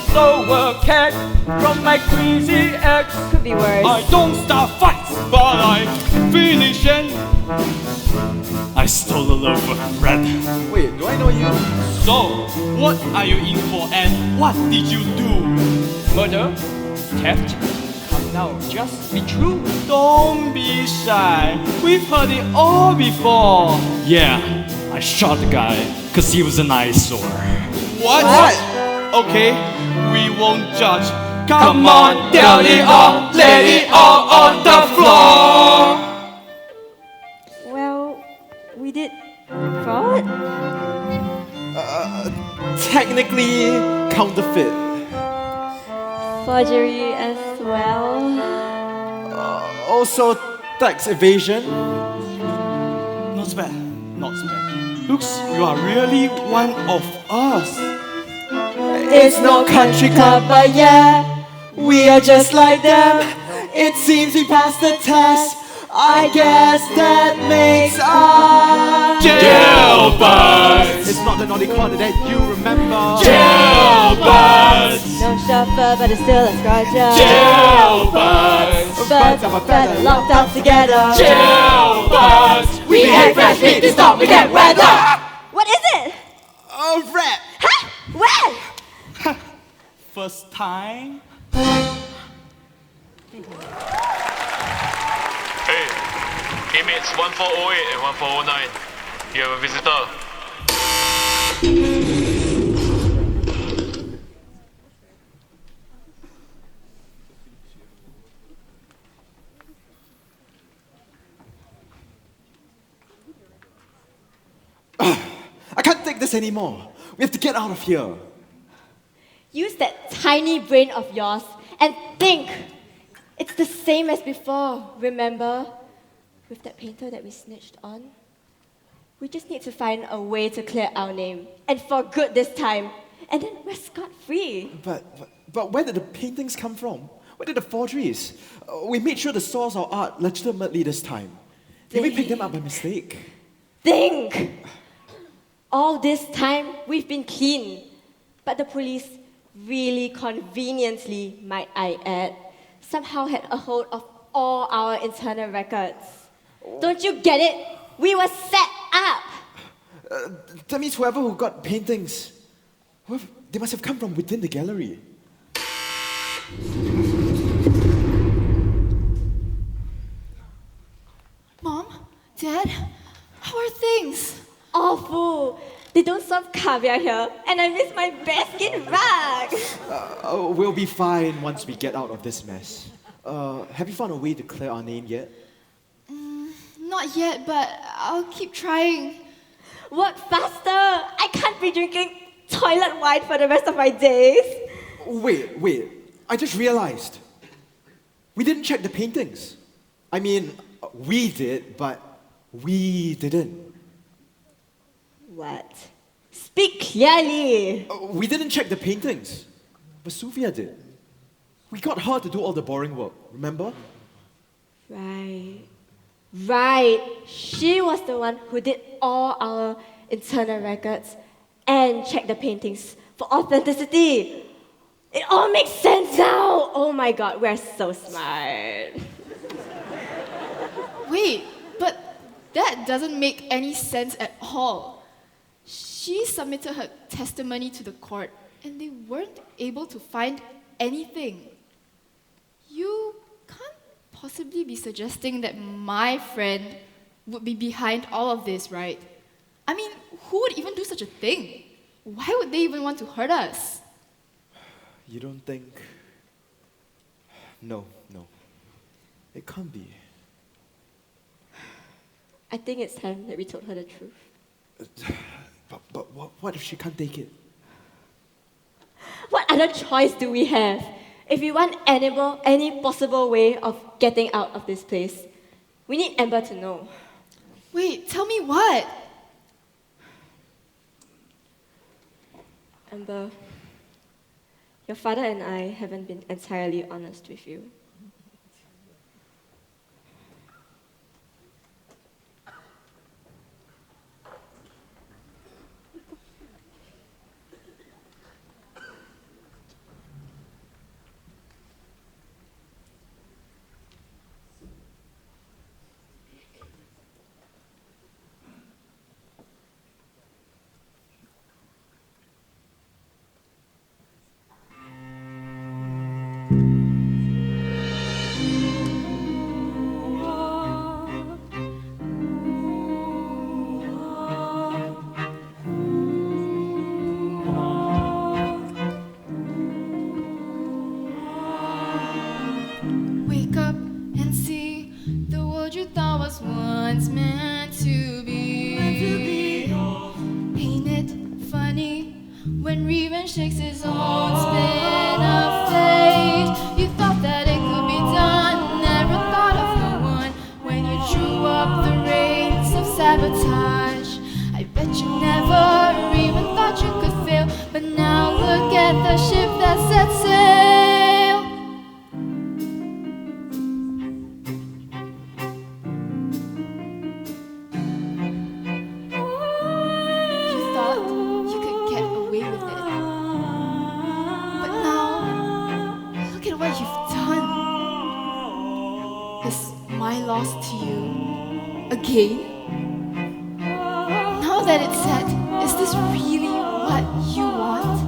Stole a cat from my crazy ex.
Could be worse.
I don't start fights, but I finish it. I stole a loaf of bread.
Wait, do I know you?
So, what are you in for and what did you do?
Murder? Theft? Come now, just be true.
Don't be shy. We've heard it all before. Yeah, I shot the guy because he was an eyesore. What? Okay, we won't judge. Come on, tell it all, let it all on the floor.
Well, we did fraud?
Technically counterfeit.
Forgery as well.
Also tax evasion.
Not bad, not bad. Looks, you are really one of us.
It's no country club, but yeah, we are just like them. It seems we passed the test. I guess that makes us
Jailbirds.
It's not the naughty corner that you remember.
Jailbirds.
No shuffle, but it's still a scratcher.
Jailbirds.
Birds of a feather locked up together.
Jailbirds. We hate fresh meat to stop we get weather.
What is it?
A rap.
Huh? When?
First time.
Hey, inmates 1408 and 1409. You have a visitor.
I can't take this anymore. We have to get out of here.
Use that tiny brain of yours and think. It's the same as before, remember? With that painter that we snitched on? We just need to find a way to clear our name. And for good this time. And then we're scot-free.
But where did the paintings come from? Where did the forgeries? We made sure to source our art legitimately this time. Did we pick them up by mistake?
Think! All this time, we've been clean. But the police really conveniently, might I add, somehow had a hold of all our internal records. Don't you get it? We were set up!
That means whoever who got paintings, they must have come from within the gallery.
Mom? Dad? How are things?
Awful! They don't serve caviar here, and I miss my bearskin rug!
We'll be fine once we get out of this mess. Have you found a way to clear our name yet?
Not yet, but I'll keep trying.
Work faster! I can't be drinking toilet wine for the rest of my days.
Wait. I just realized. We didn't check the paintings. I mean, we did, but we didn't.
What? Speak clearly!
We didn't check the paintings, but Sufia did. We got her to do all the boring work, remember?
Right. She was the one who did all our internal records and checked the paintings for authenticity. It all makes sense now! Oh my god, we're so smart.
Wait, but that doesn't make any sense at all. She submitted her testimony to the court and they weren't able to find anything. You can't possibly be suggesting that my friend would be behind all of this, right? I mean, who would even do such a thing? Why would they even want to hurt us?
You don't think... No. It can't be.
I think it's time that we told her the truth.
But what if she can't take it?
What other choice do we have? If we want any possible way of getting out of this place, we need Amber to know.
Wait, tell me what?
Amber, your father and I haven't been entirely honest with you.
Wake up and see the world you thought was once meant to be. Ain't it funny when revenge takes its own spin of fate? You thought that it could be done, never thought of no one when you drew up the reins of sabotage. I bet you never even thought you could fail, but now look at the ship that set sail. Now that it's set, is this really what you want?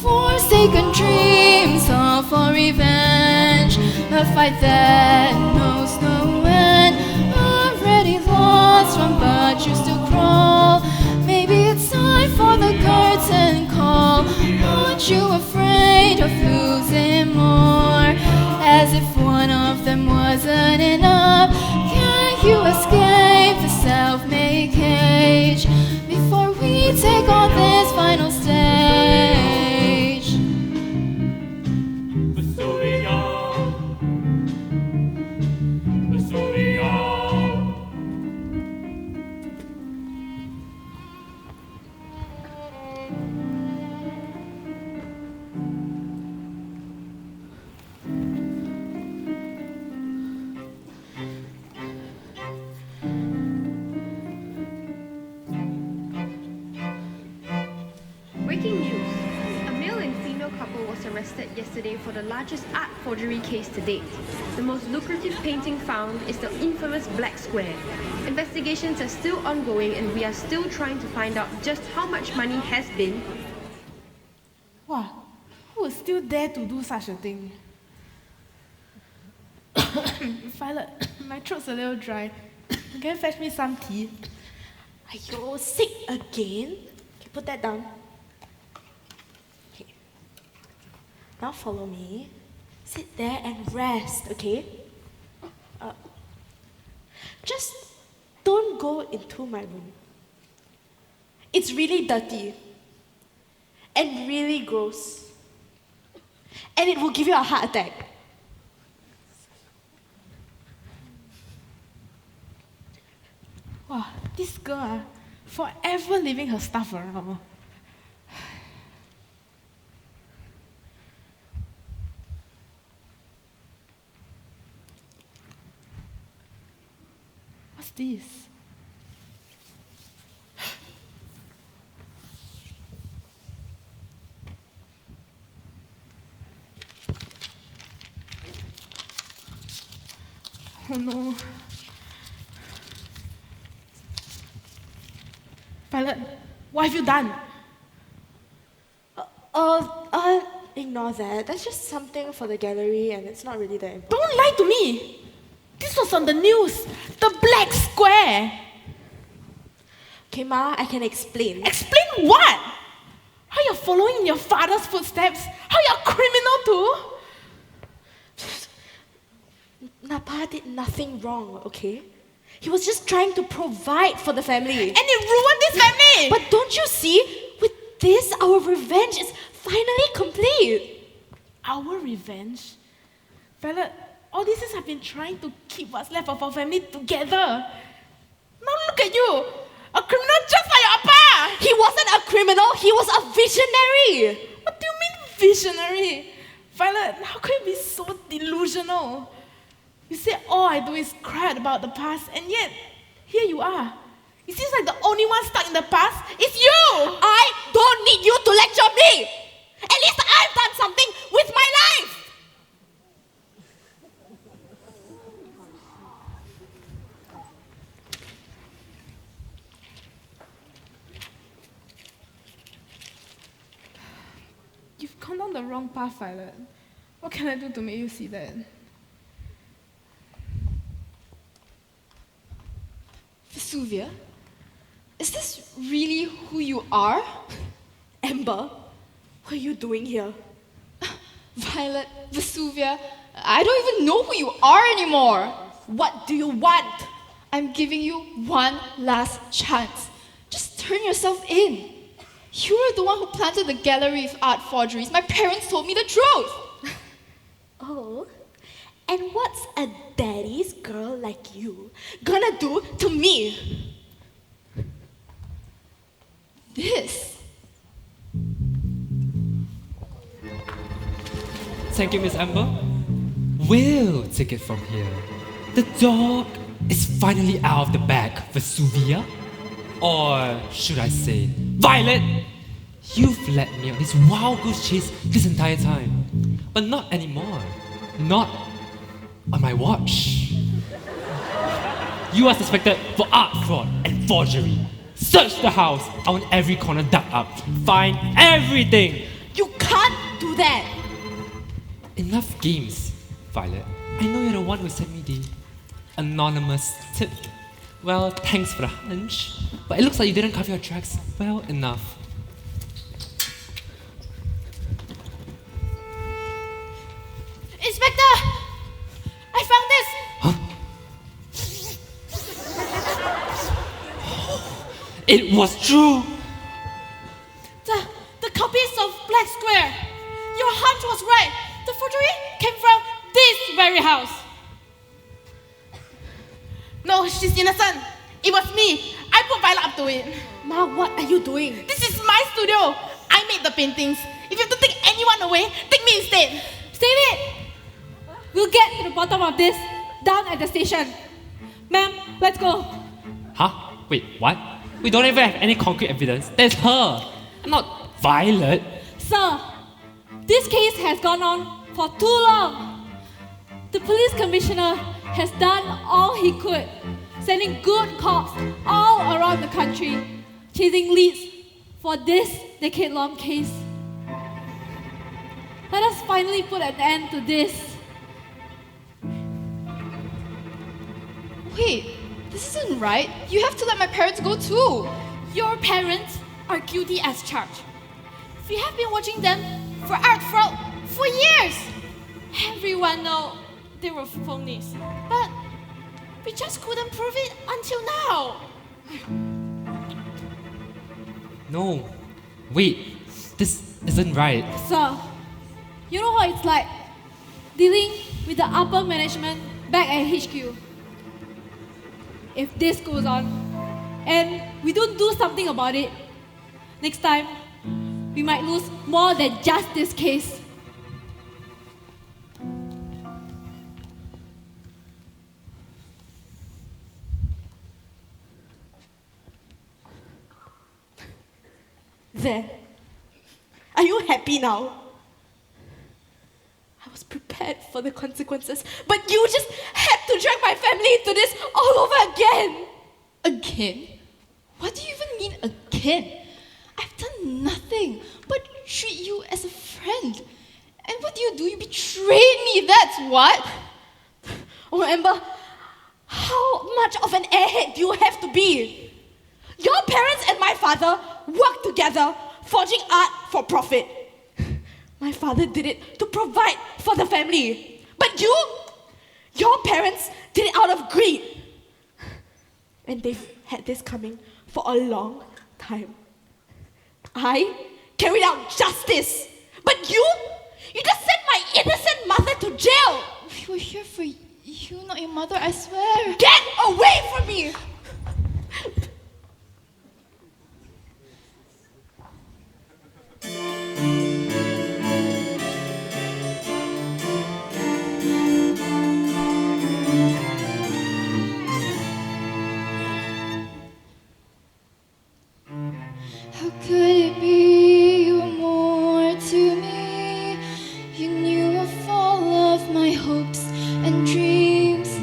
Forsaken dreams, all for revenge. A fight that knows no end. Already lost one, but you still crawl. Maybe it's time for the curtain call. Aren't you afraid of losing more? As if one of them wasn't enough. Can you escape the self-made cage before we take on this final stage?
Breaking news. A male and female couple was arrested yesterday for the largest art forgery case to date. The most lucrative painting found is the infamous Black Square. Investigations are still ongoing and we are still trying to find out just how much money has been.
Wow, who would still dare to do such a thing? Violet, my throat's a little dry. Can you fetch me some tea?
Are you sick again? Okay, put that down. Okay. Now follow me. Sit there and rest, okay? Just don't go into my room. It's really dirty and really gross. And it will give you a heart attack.
Wow, this girl, forever leaving her stuff around. What's this? Oh no. Violet, what have you done?
Ignore that. That's just something for the gallery and it's not really that important.
Don't lie to me! This was on the news! The black square!
Okay, Ma, I can explain.
Explain what? How you're following in your father's footsteps? How you're a criminal too?
Napa did nothing wrong, okay? He was just trying to provide for the family.
And it ruined this family!
But don't you see? With this, our revenge is finally complete.
Our revenge? Violet, all these years I've been trying to keep what's left of our family together. Now look at you! A criminal just like your appa!
He wasn't a criminal, he was a visionary!
What do you mean visionary? Violet, how can you be so delusional? You say all I do is cry about the past, and yet, here you are. It seems like the only one stuck in the past is you!
I don't need you to lecture me! At least I've done something with my life!
You've gone down the wrong path, Violet. What can I do to make you see that?
Vesuvia, is this really who you are?
Amber, what are you doing here?
Violet, Vesuvia, I don't even know who you are anymore.
What do you want?
I'm giving you one last chance. Just turn yourself in. You were the one who planted the gallery of art forgeries. My parents told me the truth.
Oh, and what's a daddy's girl like you gonna do to me?
This.
Thank you, Miss Amber. We'll take it from here. The dog is finally out of the bag, Vesuvia. Or should I say, Violet! You've led me on this wild goose chase this entire time. But not anymore. Not on my watch. You are suspected for art fraud and forgery. Search the house. I want every corner dug up. Find everything.
You can't do that.
Enough games, Violet. I know you're the one who sent me the anonymous tip. Well, thanks for the hunch. But it looks like you didn't cover your tracks well enough.
Inspector! I found this!
It was true!
The copies of Black Square. Your hunch was right. The forgery came from this very house.
No, she's innocent. It was me. I put Violet up to it.
Ma, what are you doing?
This is my studio. I made the paintings. If you have to take anyone away, take me instead.
Save it! We'll get to the bottom of this down at the station. Ma'am, let's go.
Huh? Wait, what? We don't even have any concrete evidence. That's her, not Violet.
Sir, this case has gone on for too long. The police commissioner has done all he could, sending good cops all around the country, chasing leads for this decade-long case. Let us finally put an end to this.
Wait, this isn't right. You have to let my parents go too.
Your parents are guilty as charged. We have been watching them for art fraud For years, everyone know they were phonies, but we just couldn't prove it until now.
No, wait, this isn't right.
Sir, you know how it's like dealing with the upper management back at HQ. If this goes on and we don't do something about it, next time we might lose more than just this case.
There. Are you happy now? I was prepared for the consequences, but you just had to drag my family into this all over again!
Again? What do you even mean again? I've done nothing but treat you as a friend. And what do? You betrayed me, that's what!
Oh, Amber, how much of an airhead do you have to be? Your parents and my father worked together, forging art for profit. My father did it to provide for the family. But your parents did it out of greed. And they've had this coming for a long time. I carried out justice. But you just sent my innocent mother to jail.
We were here for you, not your mother, I swear.
Get away from me!
How could it be you were more to me? You knew of all of my hopes and dreams.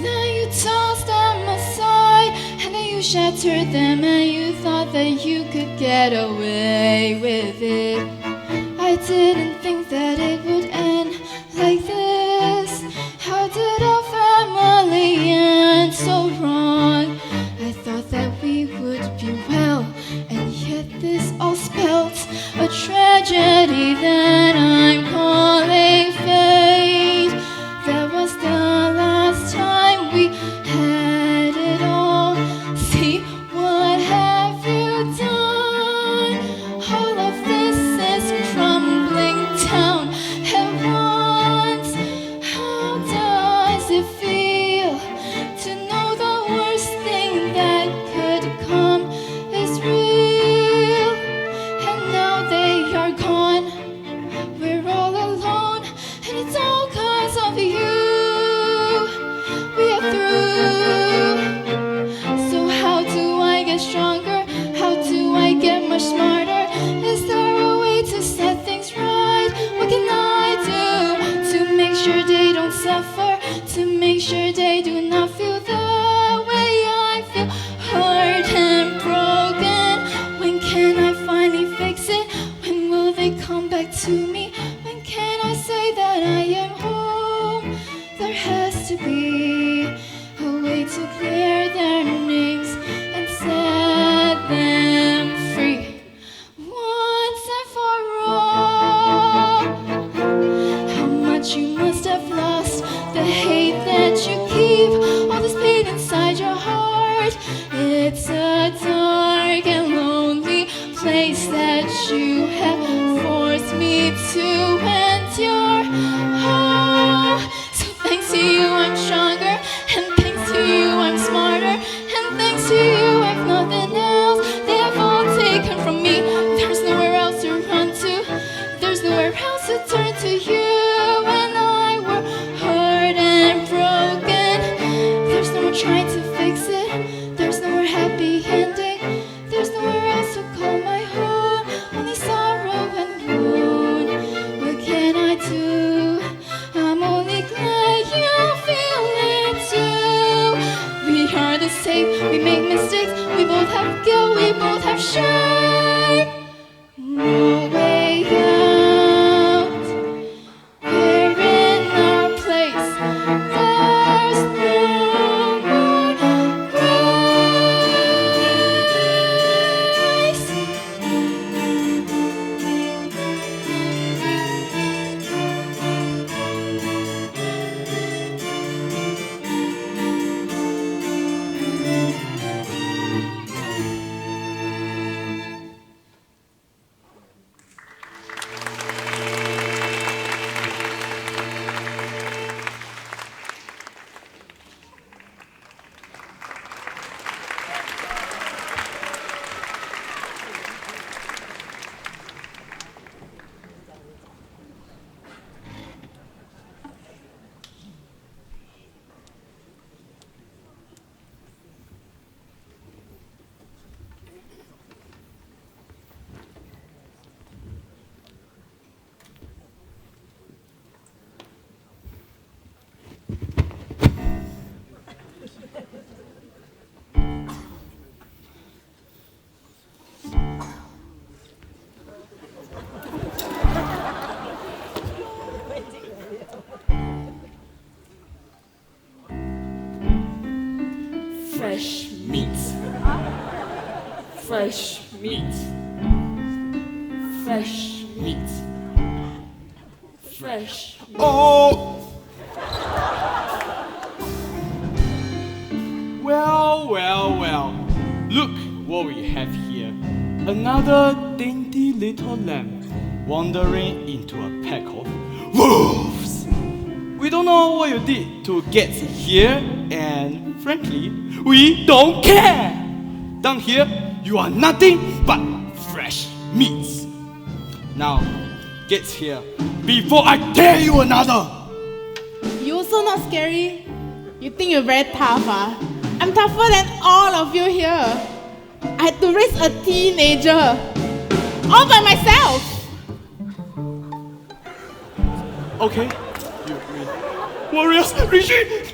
Then you tossed them aside, and then you shattered them, and you thought that you could get away with it. I didn't think that it would end like this. How did our family end so wrong? I thought that we would be well, and yet this all spelt a tragedy that I'm calling fate. That was the last time we had it all. See, what have you done? All of this is crumbling down at once. How does it feel to know the worst thing that could come is real? And now they are gone. We're all alone, and it's all 'cause of you. We are through. So how do I get stronger? How do I get much smarter? Is there a way to set things right? What can I do to make sure they don't suffer? To make sure they do not feel the way I feel, hurt and broken? When can I finally fix it? When will they come back to me? When can I say that I am home? There has to be a way to clear their names and set them free once and for all. How much you must have lost, the hate that you keep, all this pain inside your heart. It's a dark and lonely place that you have forced me to endure. Oh, so thanks to you I'm stronger, and thanks to you I'm smarter, and thanks to you I've nothing else they have all taken from me. There's nowhere else to run to, there's nowhere else to turn to. You and I were hurt and broken. There's no more trying to fix it, there's no more happy ending, there's nowhere else to call my home, only sorrow and wound. What can I do? I'm only glad you feel it too. We are the same, we make mistakes, we both have guilt, we both have shame. No way out, we're in our place. There's no more grace.
fresh meat. Fresh meat. Fresh meat. Fresh.
Oh! Well. Look what we have here. Another dainty little lamb wandering into a pack of wolves. We don't know what you did to get here, and frankly, we don't care. Down here, you are nothing but fresh meats. Now, get here before I tear you another.
You also not scary? You think you're very tough, ah? I'm tougher than all of you here. I had to raise a teenager all by myself.
Okay, you win. Warriors, retreat!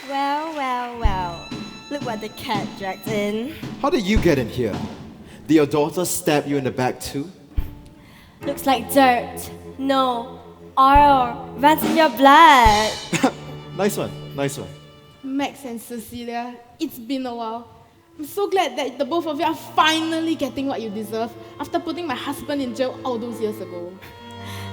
Well. Look what the cat dragged in.
How did you get in here? Did your daughter stab you in the back too?
Looks like dirt. No, oil runs in your blood.
Nice one.
Max and Cecilia, it's been a while. I'm so glad that the both of you are finally getting what you deserve after putting my husband in jail all those years ago.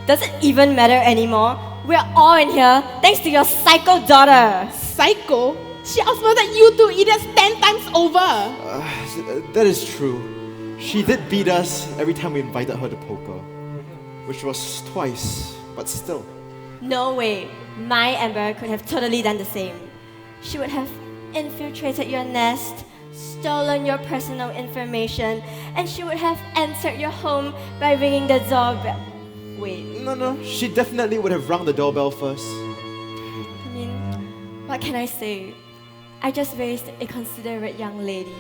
Does it even matter anymore? We're all in here thanks to your psycho daughter.
Psycho? She outsmarted you two idiots 10 times over.
That is true. She did beat us every time we invited her to poker, which was twice, but still.
No way. My Amber could have totally done the same. She would have infiltrated your nest, stolen your personal information, and she would have entered your home by ringing the doorbell. Wait.
No. She definitely would have rung the doorbell first.
I mean, what can I say? I just raised a considerate young lady.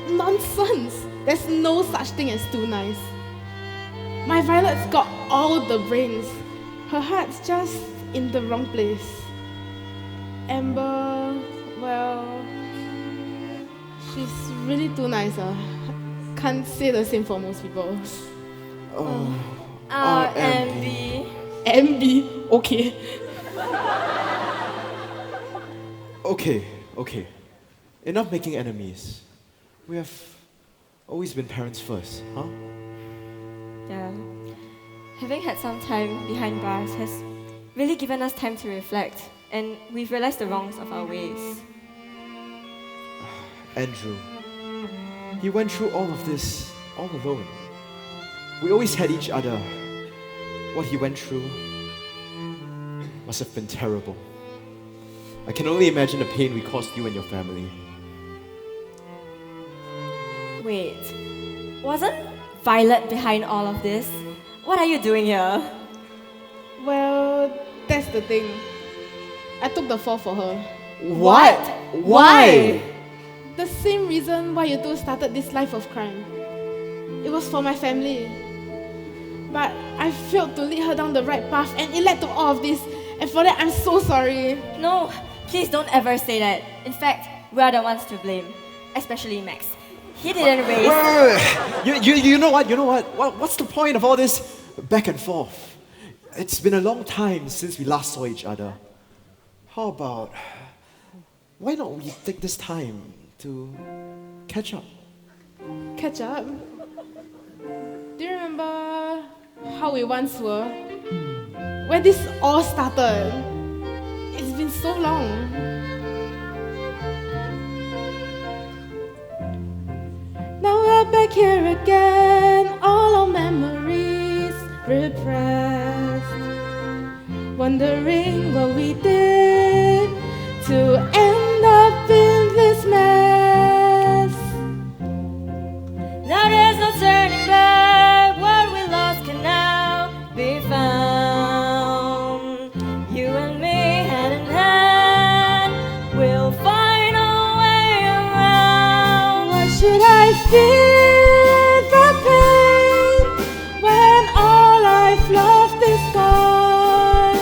Nonsense! There's no such thing as too nice. My Violet's got all the brains. Her heart's just in the wrong place. Amber, well, she's really too nice. Can't say the same for most people.
MB.
MB? Okay.
Okay. Enough making enemies. We have always been parents first, huh?
Yeah. Having had some time behind bars has really given us time to reflect, and we've realized the wrongs of our ways.
Andrew, he went through all of this all alone. We always had each other. What he went through must have been terrible. I can only imagine the pain we caused you and your family.
Wait, wasn't Violet behind all of this? What are you doing here?
Well, that's the thing. I took the fall for her.
What? Why?
The same reason why you two started this life of crime. It was for my family. But I failed to lead her down the right path, and it led to all of this. And for that, I'm so sorry.
No, please don't ever say that. In fact, we're the ones to blame. Especially Max. He didn't raise...
You know what? What's the point of all this back and forth? It's been a long time since we last saw each other. How about... why not we take this time to catch up?
Catch up? Do you remember how we once were? Where this all started? It's been so long. Now we're back here again, all our memories repressed. Wondering what we did to end up in this mess.
Now there's no turning back. What we lost can now be found. You and me hand in hand, we'll find a way around.
Why should I feel the pain when all I've loved is gone?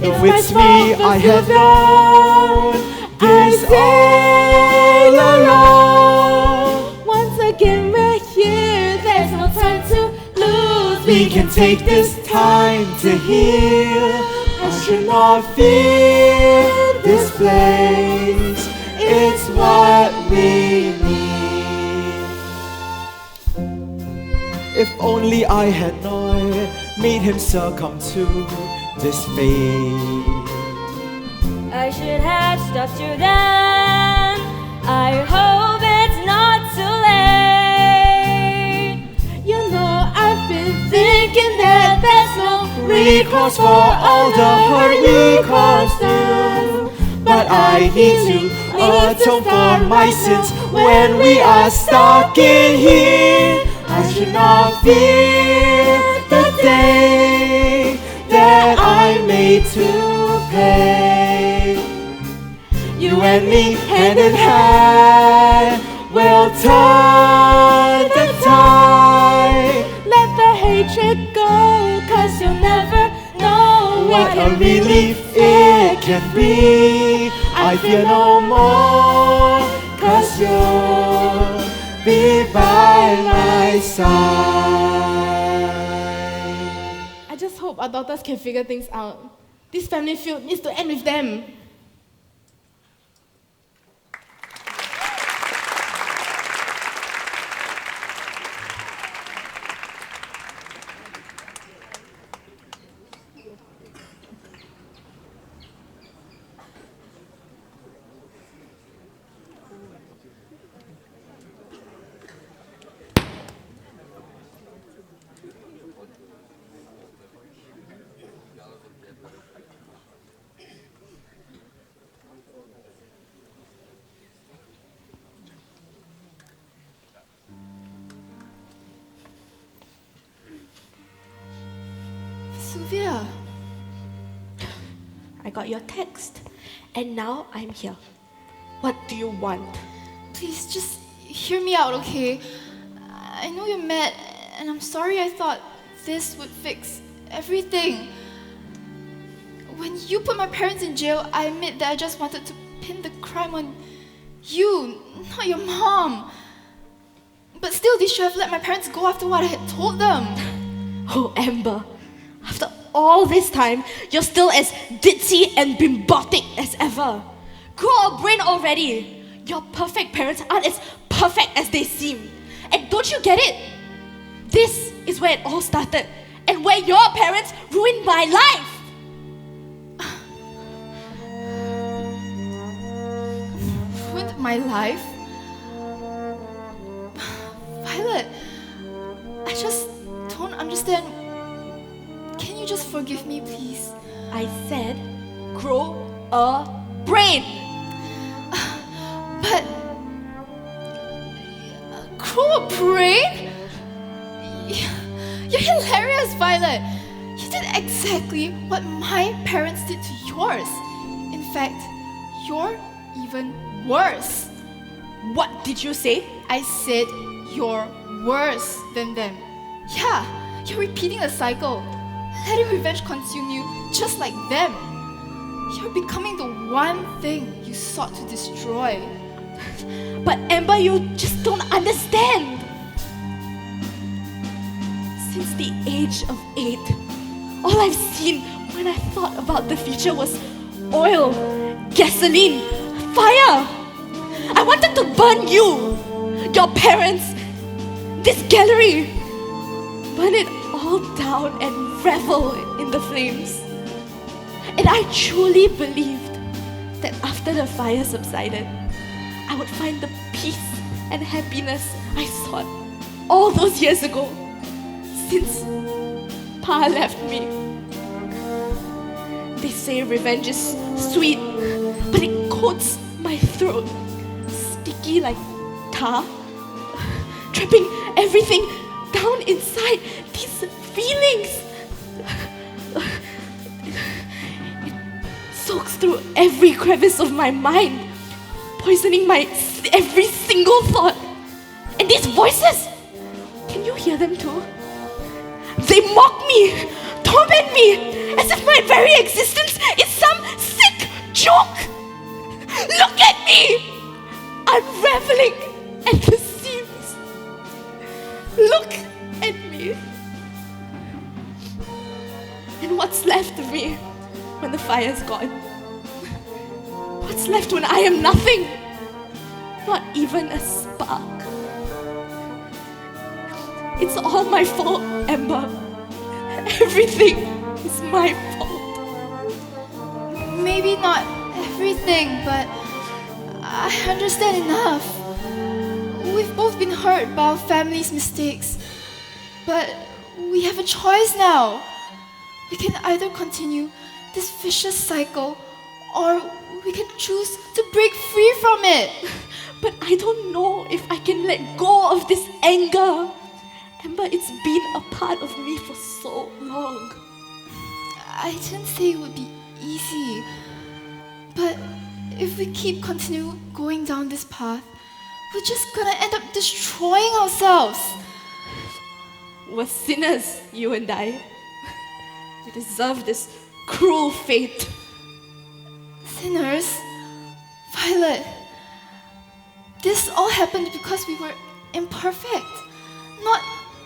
If it's me, I have known this all along.
Once again we're here, there's no time to lose. We
we can take this time to heal. I should not fear this place. It's what we need. If only I had not made him succumb to this fate.
I should have stopped you then. I hope it's not too late.
You know I've been thinking that there's no
Recourse for all the hurt we caused you. But I need to atone for my sins when we are stuck in here. I should not fear the day that I made to pay. You and me hand in hand will turn the tide.
Let the hatred go, 'cause you'll never know
What a relief it can be. I fear no more, 'cause you'll be by my side.
I just hope our daughters can figure things out. This family feud needs to end with them.
Sylvia, I got your text, and now I'm here. What do you want?
Please, just hear me out, okay? I know you're mad, and I'm sorry I thought this would fix everything. When you put my parents in jail, I admit that I just wanted to pin the crime on you, not your mom. But still, they should have let my parents go after what I had told them.
Oh, Amber, after all this time, you're still as ditzy and bimbotic as ever. Grow a brain already. Your perfect parents aren't as perfect as they seem. And don't you get it? This is where it all started, and where your parents ruined my life.
Ruined my life? Violet, I just don't understand. Can you just forgive me, please?
I said, grow a brain.
But grow a brain? You're hilarious, Violet. You did exactly what my parents did to yours. In fact, you're even worse.
What did you say?
I said you're worse than them. Yeah, you're repeating the cycle, letting revenge consume you just like them. You're becoming the one thing you sought to destroy.
But Amber, you just don't understand. Since the age of 8, all I've seen when I thought about the future was oil, gasoline, fire. I wanted to burn you, your parents, this gallery. Burn it all down and revel in the flames. And I truly believed that after the fire subsided, I would find the peace and happiness I sought all those years ago, since Pa left me. They say revenge is sweet, but it coats my throat, sticky like tar, trapping everything down inside these feelings. It soaks through every crevice of my mind, poisoning my every single thought. And these voices, can you hear them too? They mock me, torment me, as if my very existence is some sick joke. Look at me, unraveling at the seams. Look at me. And what's left of me when the fire's gone? What's left when I am nothing? Not even a spark. It's all my fault, Amber. Everything is my fault.
Maybe not everything, but I understand enough. We've both been hurt by our family's mistakes, but we have a choice now. We can either continue this vicious cycle, or we can choose to break free from it.
But I don't know if I can let go of this anger. Amber, it's been a part of me for so long.
I didn't say it would be easy, but if we keep continue going down this path, we're just gonna end up destroying ourselves.
We're sinners, you and I. We deserve this cruel fate.
Sinners? Violet, this all happened because we were imperfect, not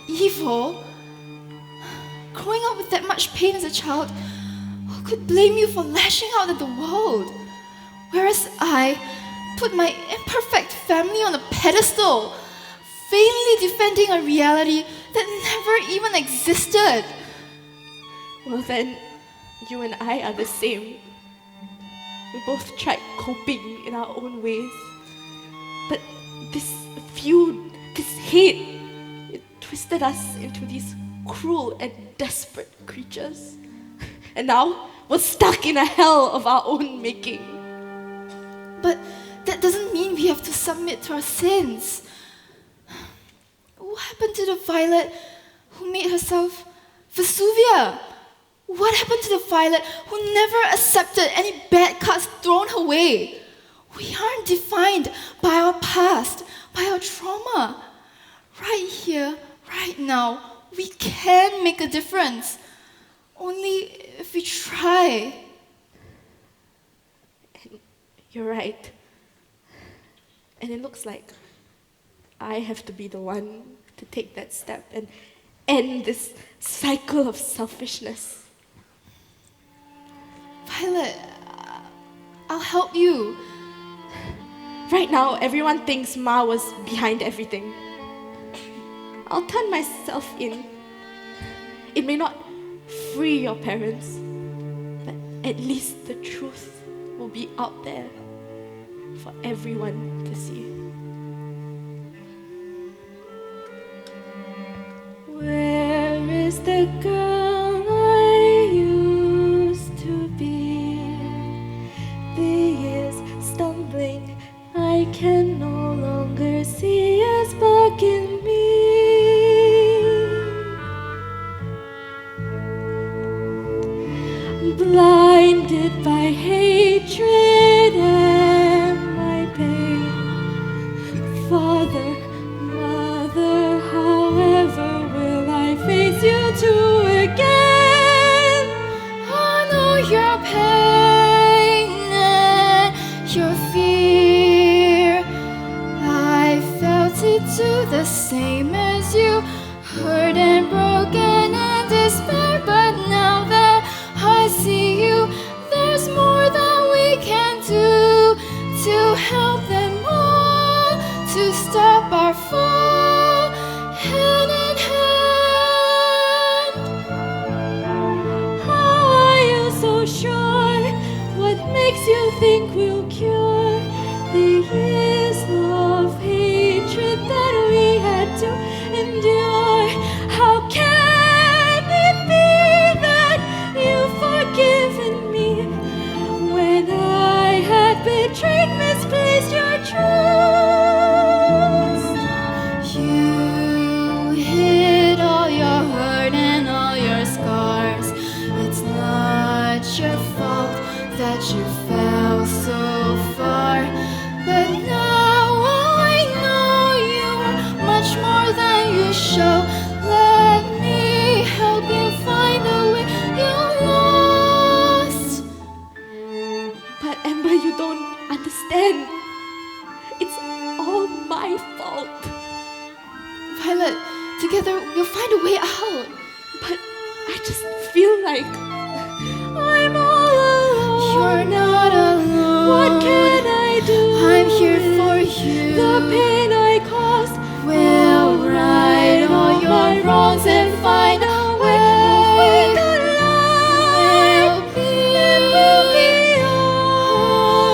evil. Growing up with that much pain as a child, who could blame you for lashing out at the world? Whereas I put my imperfect family on a pedestal, vainly defending a reality that never even existed.
Well then, you and I are the same. We both tried coping in our own ways. But this feud, this hate, it twisted us into these cruel and desperate creatures. And now, we're stuck in a hell of our own making.
But that doesn't mean we have to submit to our sins. What happened to the Violet who made herself Vesuvia? What happened to the Violet who never accepted any bad cards thrown her way? We aren't defined by our past, by our trauma. Right here, right now, we can make a difference. Only if we try.
And you're right. And it looks like I have to be the one to take that step and end this cycle of selfishness.
Violet, I'll help you.
Right now, everyone thinks Ma was behind everything. I'll turn myself in. It may not free your parents, but at least the truth will be out there for everyone to see. Where is the girl I used to be? The years stumbling, I can no longer see a spark in me. Blinded by hatred and my pain. Father, mother, however will I face you two again?
I know your pain and your fear. I felt it too, the same as you. Hurt and broken and despair, but now that I see you, there's more that we can do
feel like I'm all alone.
You're not alone.
What can I do?
I'm here for you.
The pain I caused.
We'll right all your wrongs and find a way. We'll be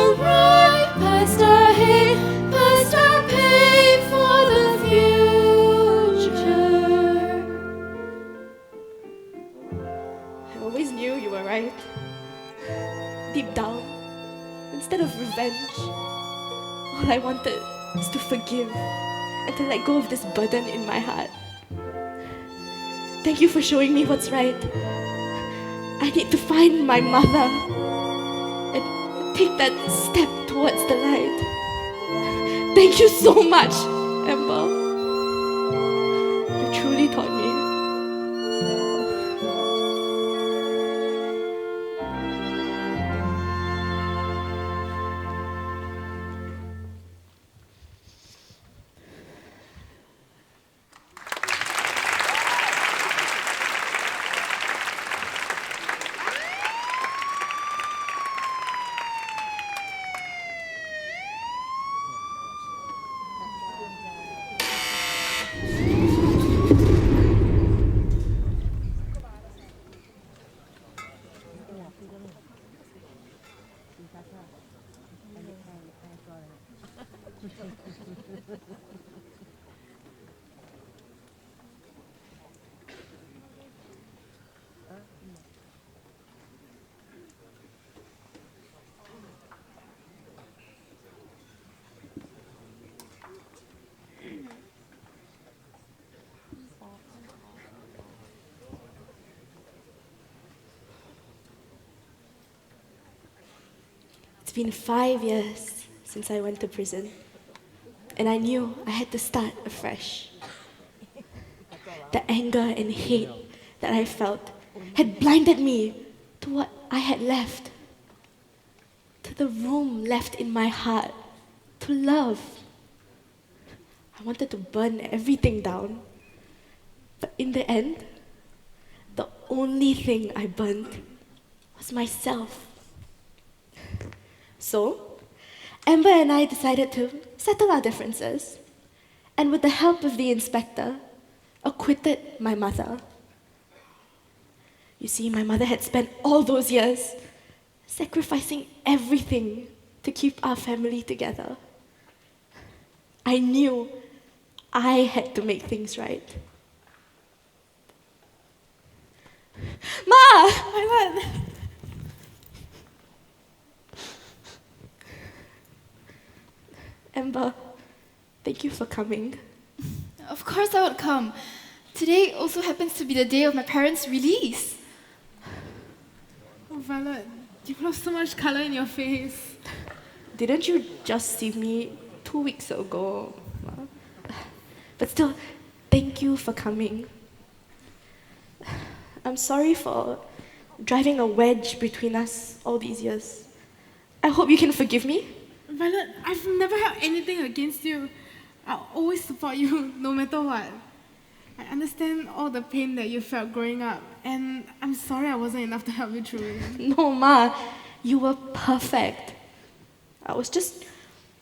alright. Past our hate, past our pain for the future.
I always knew you were right. Deep down, instead of revenge, all I wanted was to forgive and to let go of this burden in my heart. Thank you for showing me what's right. I need to find my mother and take that step towards the light. Thank you so much, Amber. You truly taught me. It's been 5 years since I went to prison, and I knew I had to start afresh. The anger and hate that I felt had blinded me to what I had left, to the room left in my heart to love. I wanted to burn everything down, but in the end, the only thing I burned was myself. So, Amber and I decided to settle our differences, and with the help of the inspector, acquitted my mother. You see, my mother had spent all those years sacrificing everything to keep our family together. I knew I had to make things right. Ma!
Violet!
Amber, thank you for coming.
Of course I would come. Today also happens to be the day of my parents' release.
Oh, Violet, you've lost so much color in your face.
Didn't you just see me 2 weeks ago? But still, thank you for coming. I'm sorry for driving a wedge between us all these years. I hope you can forgive me.
Violet, I've never held anything against you. I'll always support you, no matter what. I understand all the pain that you felt growing up, and I'm sorry I wasn't enough to help you through it.
No, Ma, you were perfect. I was just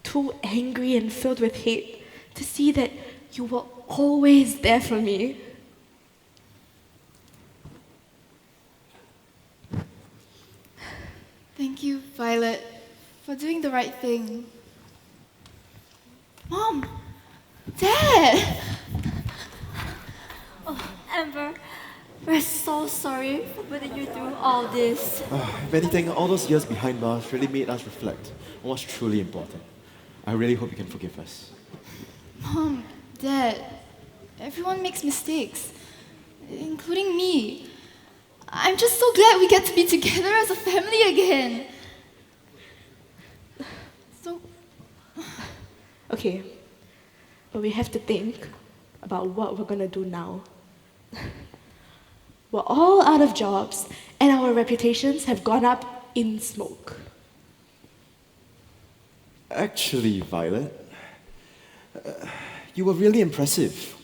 too angry and filled with hate to see that you were always there for me.
Thank you, Violet, for doing the right thing. Mom! Dad!
Oh, Amber, we're so sorry for putting you through all this.
If anything, all those years behind bars really made us reflect on what's truly important. I really hope you can forgive us.
Mom, Dad, everyone makes mistakes, including me. I'm just so glad we get to be together as a family again. So...
Okay, but we have to think about what we're gonna do now. We're all out of jobs, and our reputations have gone up in smoke.
Actually, Violet, you were really impressive.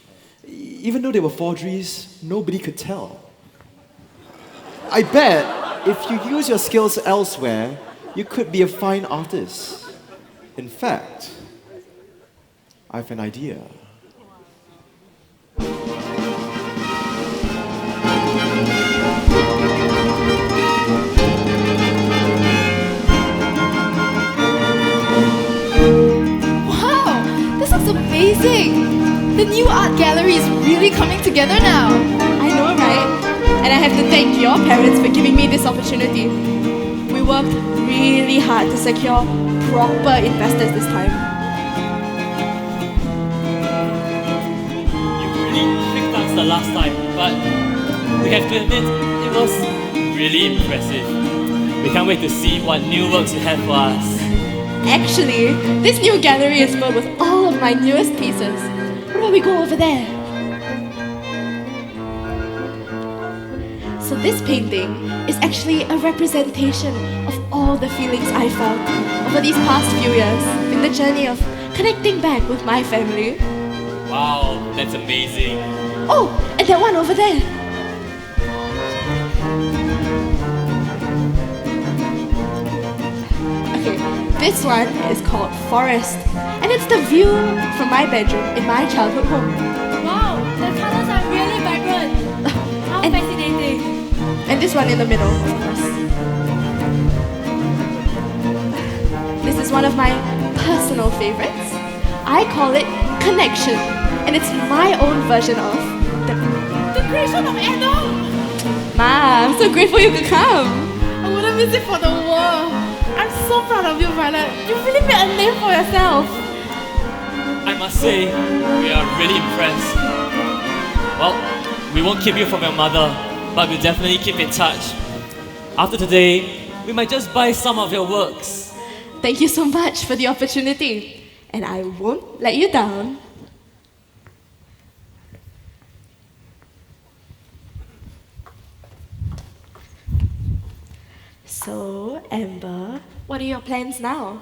Even though they were forgeries, nobody could tell. I bet if you use your skills elsewhere, you could be a fine artist. In fact, I have an idea.
Wow, this looks amazing! The new art gallery is really coming together now.
I know, right? And I have to thank your parents for giving me this opportunity. We worked really hard to secure proper investors this time.
You really tricked us the last time, but we have to admit, it was really impressive. We can't wait to see what new works you have for us.
Actually, this new gallery is filled with all of my newest pieces. Why don't we go over there? So this painting is actually a representation of all the feelings I felt over these past few years in the journey of connecting back with my family.
Wow, that's amazing.
Oh, and that one over there. Okay, this one is called Forest, and it's the view from my bedroom in my childhood home.
Wow, the colors are really vibrant. How fascinating.
And this one in the middle, of course. This is one of my personal favorites. I call it Connection, and it's my own version of the
creation of Adam!
Ma, I'm so grateful you could come.
I wouldn't miss it for the world. I'm so proud of you, Violet. You really made a name for yourself.
I must say, we are really impressed. Well, we won't keep you from your mother, but we'll definitely keep in touch. After today, we might just buy some of your works.
Thank you so much for the opportunity, and I won't let you down. So, Amber, what are your plans now?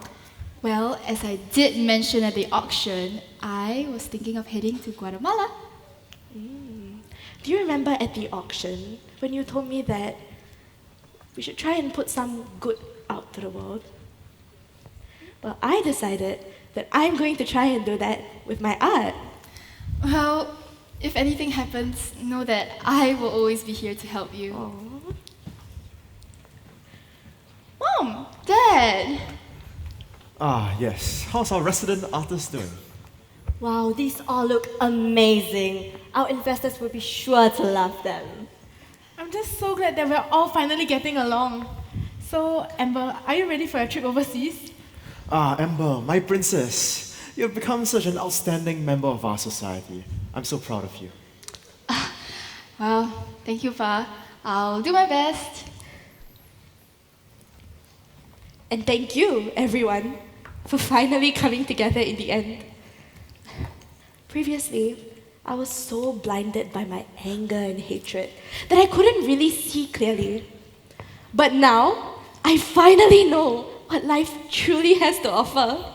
Well, as I did mention at the auction, I was thinking of heading to Guatemala.
Do you remember at the auction when you told me that we should try and put some good out to the world? Well, I decided that I'm going to try and do that with my art.
Well, if anything happens, know that I will always be here to help you. Mom! Dad!
Ah, yes. How's our resident artist doing?
Wow, these all look amazing. Our investors will be sure to love them.
I'm just so glad that we're all finally getting along. So, Amber, are you ready for your trip overseas?
Ah, Amber, my princess. You've become such an outstanding member of our society. I'm so proud of you.
Well, thank you, Pa. I'll do my best.
And thank you, everyone, for finally coming together in the end. Previously, I was so blinded by my anger and hatred that I couldn't really see clearly. But now, I finally know what life truly has to offer.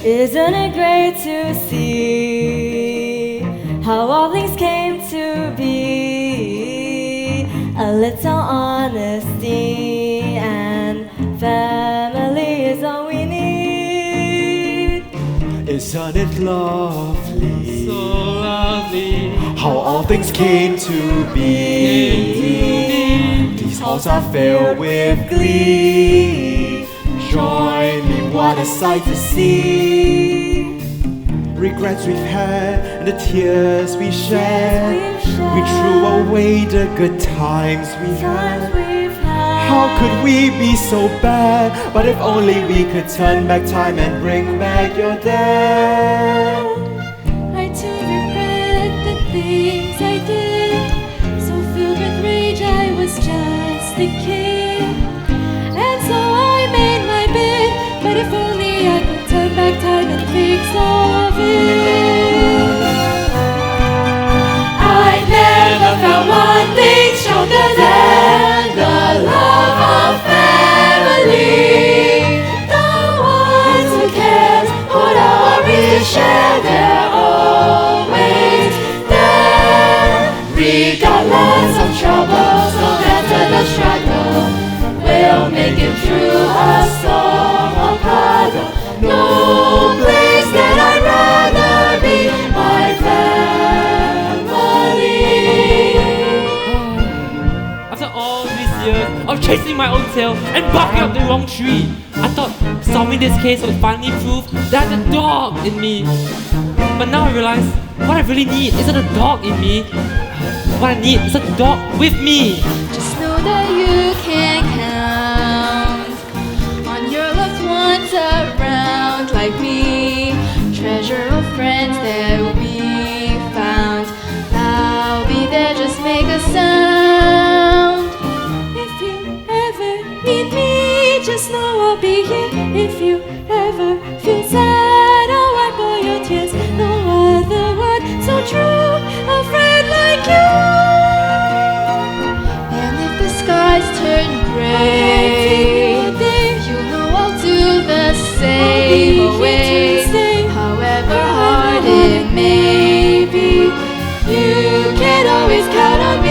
Isn't it great to see how all things came to be? A little honesty and family is all we need.
Isn't it lovely?
So lovely.
How all things came to be. These halls are filled with glee. Join me, what a sight to see. Regrets we've had and the tears we shared. We threw away the good times we had. How could we be so bad? But if only we could turn back time and bring back your dad.
I too regret the things I did. So filled with rage I was just a kid. And so I made my bid. But if only I could turn back time and fix all of it. I never found one thing stronger will share, they're always there. Regardless of troubles, no matter the struggle, we'll make it through a storm or puddle. No place that I'd rather be, my family.
After all these years of chasing my own tail and barking up the wrong tree, I thought solving this case would finally prove that I had a dog in me. But now I realize what I really need isn't a dog in me. What I need is a dog with me.
Just know that you can count on your loved ones around like me. Treasure of friends that we found. I'll be there, just make a sound.
If you ever need me, just know I'll be here. If you ever feel sad, I'll wipe all your tears. No other word so true, a friend like you.
And if the skies turn gray, you know I'll do the same always. However hard it may be, you can always count on me.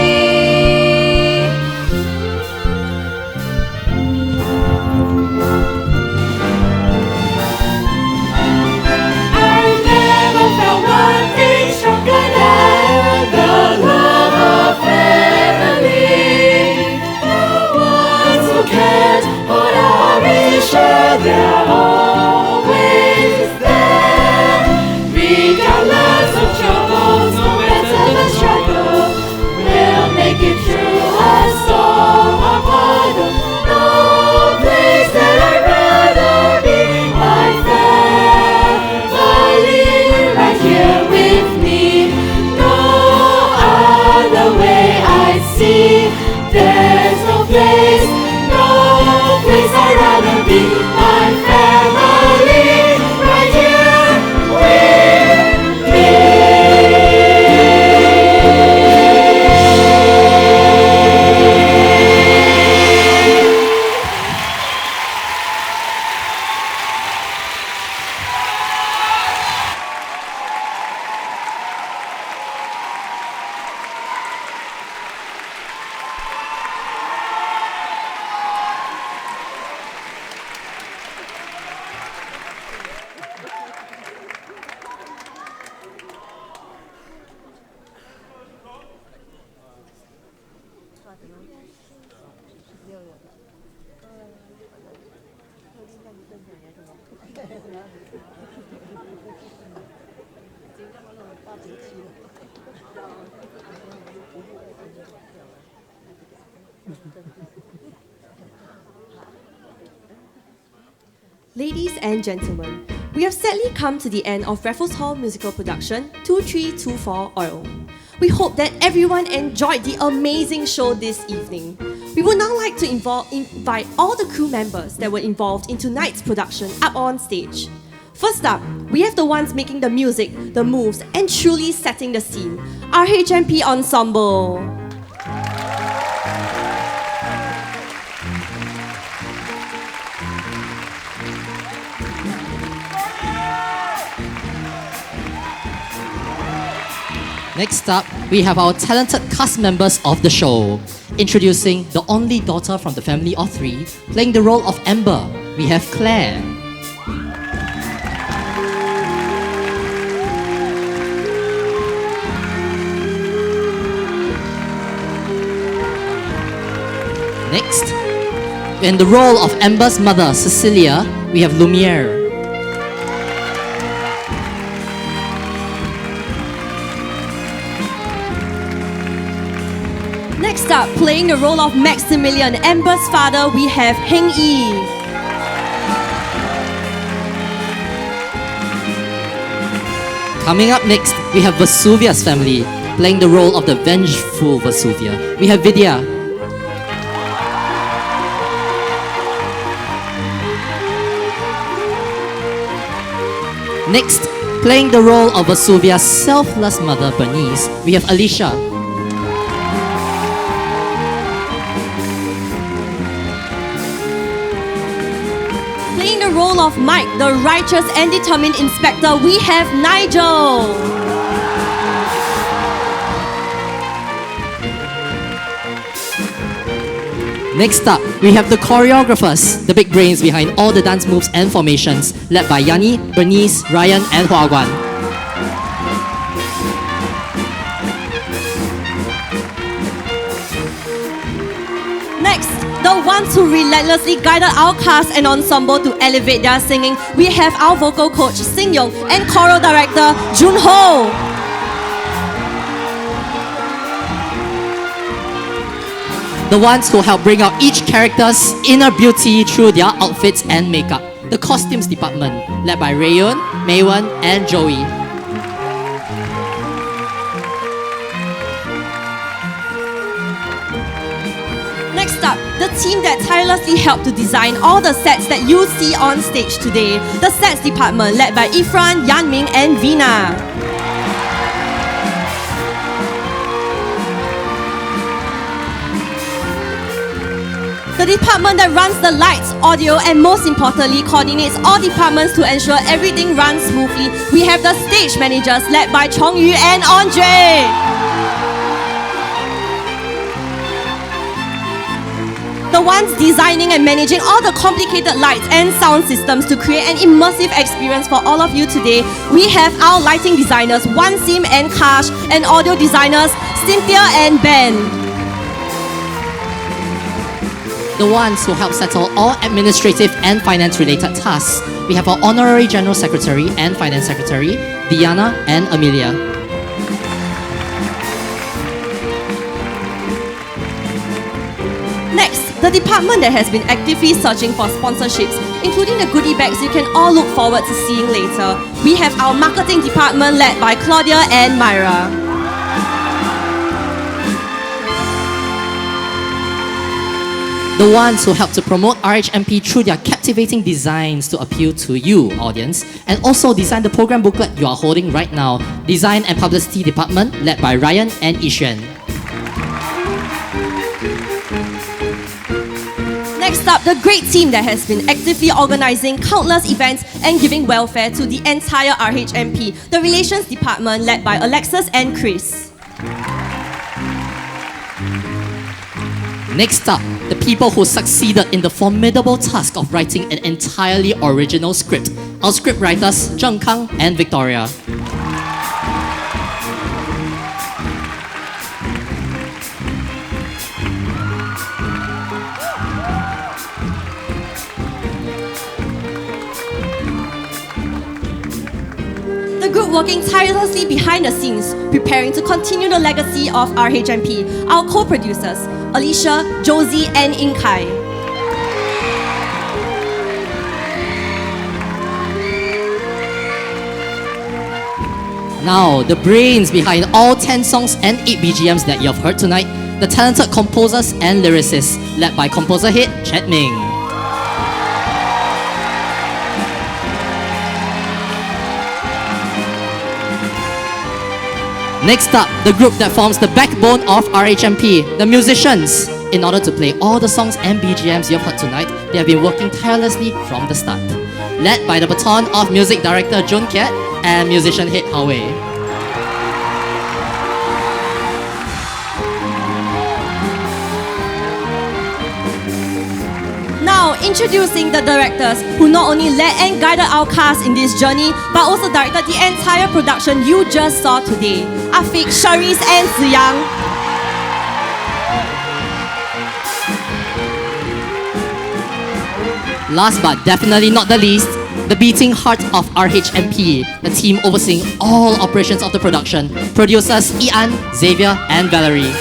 I've never felt one thing stronger than the love of family. The ones who can't hold our share, they're always there. Regardless of troubles, no matter the struggle, we'll make it through a storm or puddle. No place that I'd rather be, my family right here with me. No other way I see, there's no place I'd rather be, my family right here with me.
Ladies and gentlemen, we have sadly come to the end of Raffles Hall musical production 2324 Oil. We hope that everyone enjoyed the amazing show this evening. We would now like to invite all the crew members that were involved in tonight's production up on stage. First up, we have the ones making the music, the moves, and truly setting the scene, RHMP Ensemble.
Next up, we have our talented cast members of the show. Introducing the only daughter from the family of three, playing the role of Amber, we have Claire. Next, in the role of Amber's mother, Cecilia, we have Lumiere.
Next up, playing the role of Maximilian, Amber's father, we have Heng Yi.
Coming up next, we have Vesuvia's family, playing the role of the vengeful Vesuvia. We have Vidya. Next, playing the role of Vesuvia's selfless mother, Bernice, we have Alicia.
role of Mike, the righteous and determined inspector, we have Nigel.
Next up, we have the choreographers, the big brains behind all the dance moves and formations, led by Yani, Bernice, Ryan, and Hua Guan.
Next, the ones who relentlessly guided our cast and ensemble to elevate their singing, we have our vocal coach, Sing Yong, and choral director, Jun Ho.
The ones who help bring out each character's inner beauty through their outfits and makeup. The costumes department, led by Rayun, Maywan, and Joey.
Next up, the team that tirelessly helped to design all the sets that you see on stage today. The sets department, led by Ifran, Yanming, and Vina. The department that runs the lights, audio, and most importantly, coordinates all departments to ensure everything runs smoothly. We have the stage managers led by Chong Yu and Andre. The ones designing and managing all the complicated lights and sound systems to create an immersive experience for all of you today. We have our lighting designers, Wansim and Kash, and audio designers, Cynthia and Ben.
The ones who help settle all administrative and finance-related tasks. We have our Honorary General Secretary and Finance Secretary, Diana and Amelia.
Next, the department that has been actively searching for sponsorships, including the goodie bags you can all look forward to seeing later. We have our marketing department led by Claudia and Myra.
The ones who help to promote RHMP through their captivating designs to appeal to you, audience, and also design the program booklet you are holding right now. Design and Publicity Department, led by Ryan and Ishan.
Next up, the great team that has been actively organising countless events and giving welfare to the entire RHMP. The Relations Department, led by Alexis and Chris.
Next up, the people who succeeded in the formidable task of writing an entirely original script. Our script writers, Zheng Kang and Victoria.
The group working tirelessly behind the scenes, preparing to continue the legacy of RHMP. Our co-producers, Alicia, Josie, and Inkai.
Now, the brains behind all 10 songs and 8 BGMs that you have heard tonight, the talented composers and lyricists, led by composer head Chet Ming. Next up, the group that forms the backbone of RHMP, the musicians. In order to play all the songs and BGMs you have heard tonight, they have been working tirelessly from the start. Led by the baton of music director Jun Kiat and musician head Hao Wei.
Now, introducing the directors who not only led and guided our cast in this journey, but also directed the entire production you just saw today. Afiq, Sharice, and Ziyang.
Last but definitely not the least, the beating heart of RHMP, the team overseeing all operations of the production, producers Ian, Xavier, and Valerie.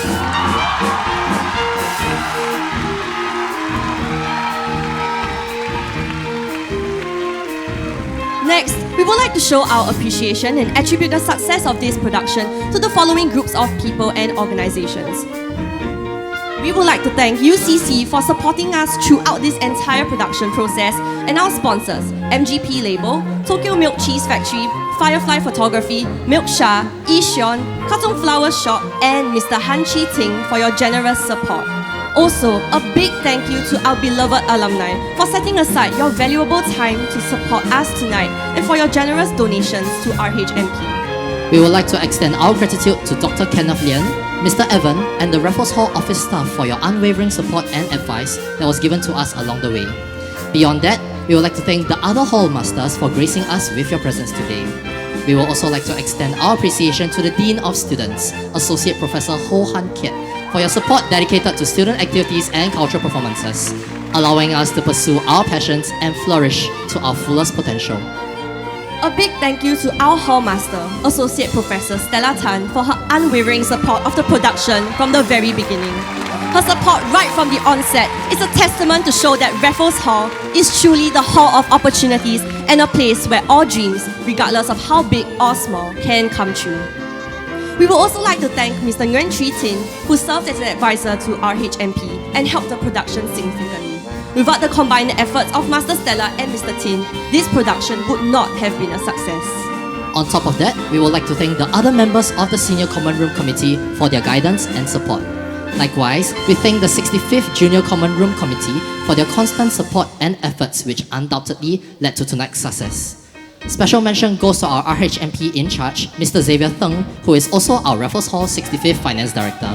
Next, we would like to show our appreciation and attribute the success of this production to the following groups of people and organizations. We would like to thank UCC for supporting us throughout this entire production process, and our sponsors, MGP Label, Tokyo Milk Cheese Factory, Firefly Photography, Milk Sha, Yishion, Katong Flower Shop, and Mr. Han Chi Ting for your generous support. Also, a big thank you to our beloved alumni for setting aside your valuable time to support us tonight and for your generous donations to RHMP.
We would like to extend our gratitude to Dr. Kenneth Lian, Mr. Evan, and the Raffles Hall office staff for your unwavering support and advice that was given to us along the way. Beyond that, we would like to thank the other hall masters for gracing us with your presence today. We would also like to extend our appreciation to the Dean of Students, Associate Professor Ho Han Kiet, for your support dedicated to student activities and cultural performances, allowing us to pursue our passions and flourish to our fullest potential.
A big thank you to our Hall Master, Associate Professor Stella Tan, for her unwavering support of the production from the very beginning. Her support right from the onset is a testament to show that Raffles Hall is truly the hall of opportunities and a place where all dreams, regardless of how big or small, can come true. We would also like to thank Mr. Nguyen Tri Tin, who served as an advisor to RHMP and helped the production significantly. Without the combined efforts of Master Stella and Mr. Tin, this production would not have been a success.
On top of that, we would like to thank the other members of the Senior Common Room Committee for their guidance and support. Likewise, we thank the 65th Junior Common Room Committee for their constant support and efforts which undoubtedly led to tonight's success. Special mention goes to our RHMP in charge, Mr. Xavier Theng, who is also our Raffles Hall 65th Finance Director.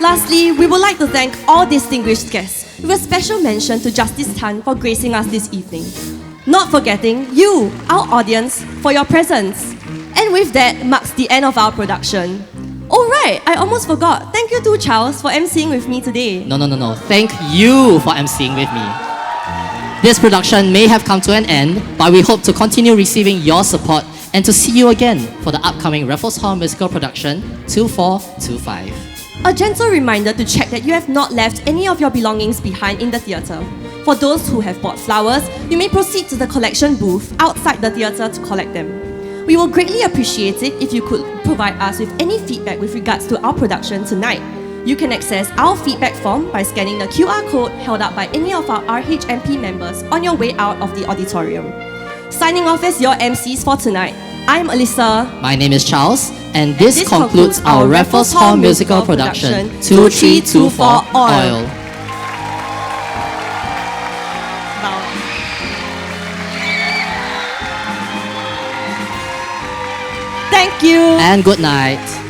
Lastly, we would like to thank all distinguished guests, with a special mention to Justice Tan for gracing us this evening. Not forgetting you, our audience, for your presence. And with that marks the end of our production. Oh right, I almost forgot. Thank you to Charles for emceeing with me today.
No. Thank you for emceeing with me. This production may have come to an end, but we hope to continue receiving your support and to see you again for the upcoming Raffles Hall musical production 2425.
A gentle reminder to check that you have not left any of your belongings behind in the theatre. For those who have bought flowers, you may proceed to the collection booth outside the theatre to collect them. We will greatly appreciate it if you could provide us with any feedback with regards to our production tonight. You can access our feedback form by scanning the QR code held up by any of our RHMP members on your way out of the auditorium. Signing off as your MCs for tonight, I'm Alyssa.
My name is Charles, and this concludes our Raffles Hall musical production 2324 Oil.
Thank you.
And good night.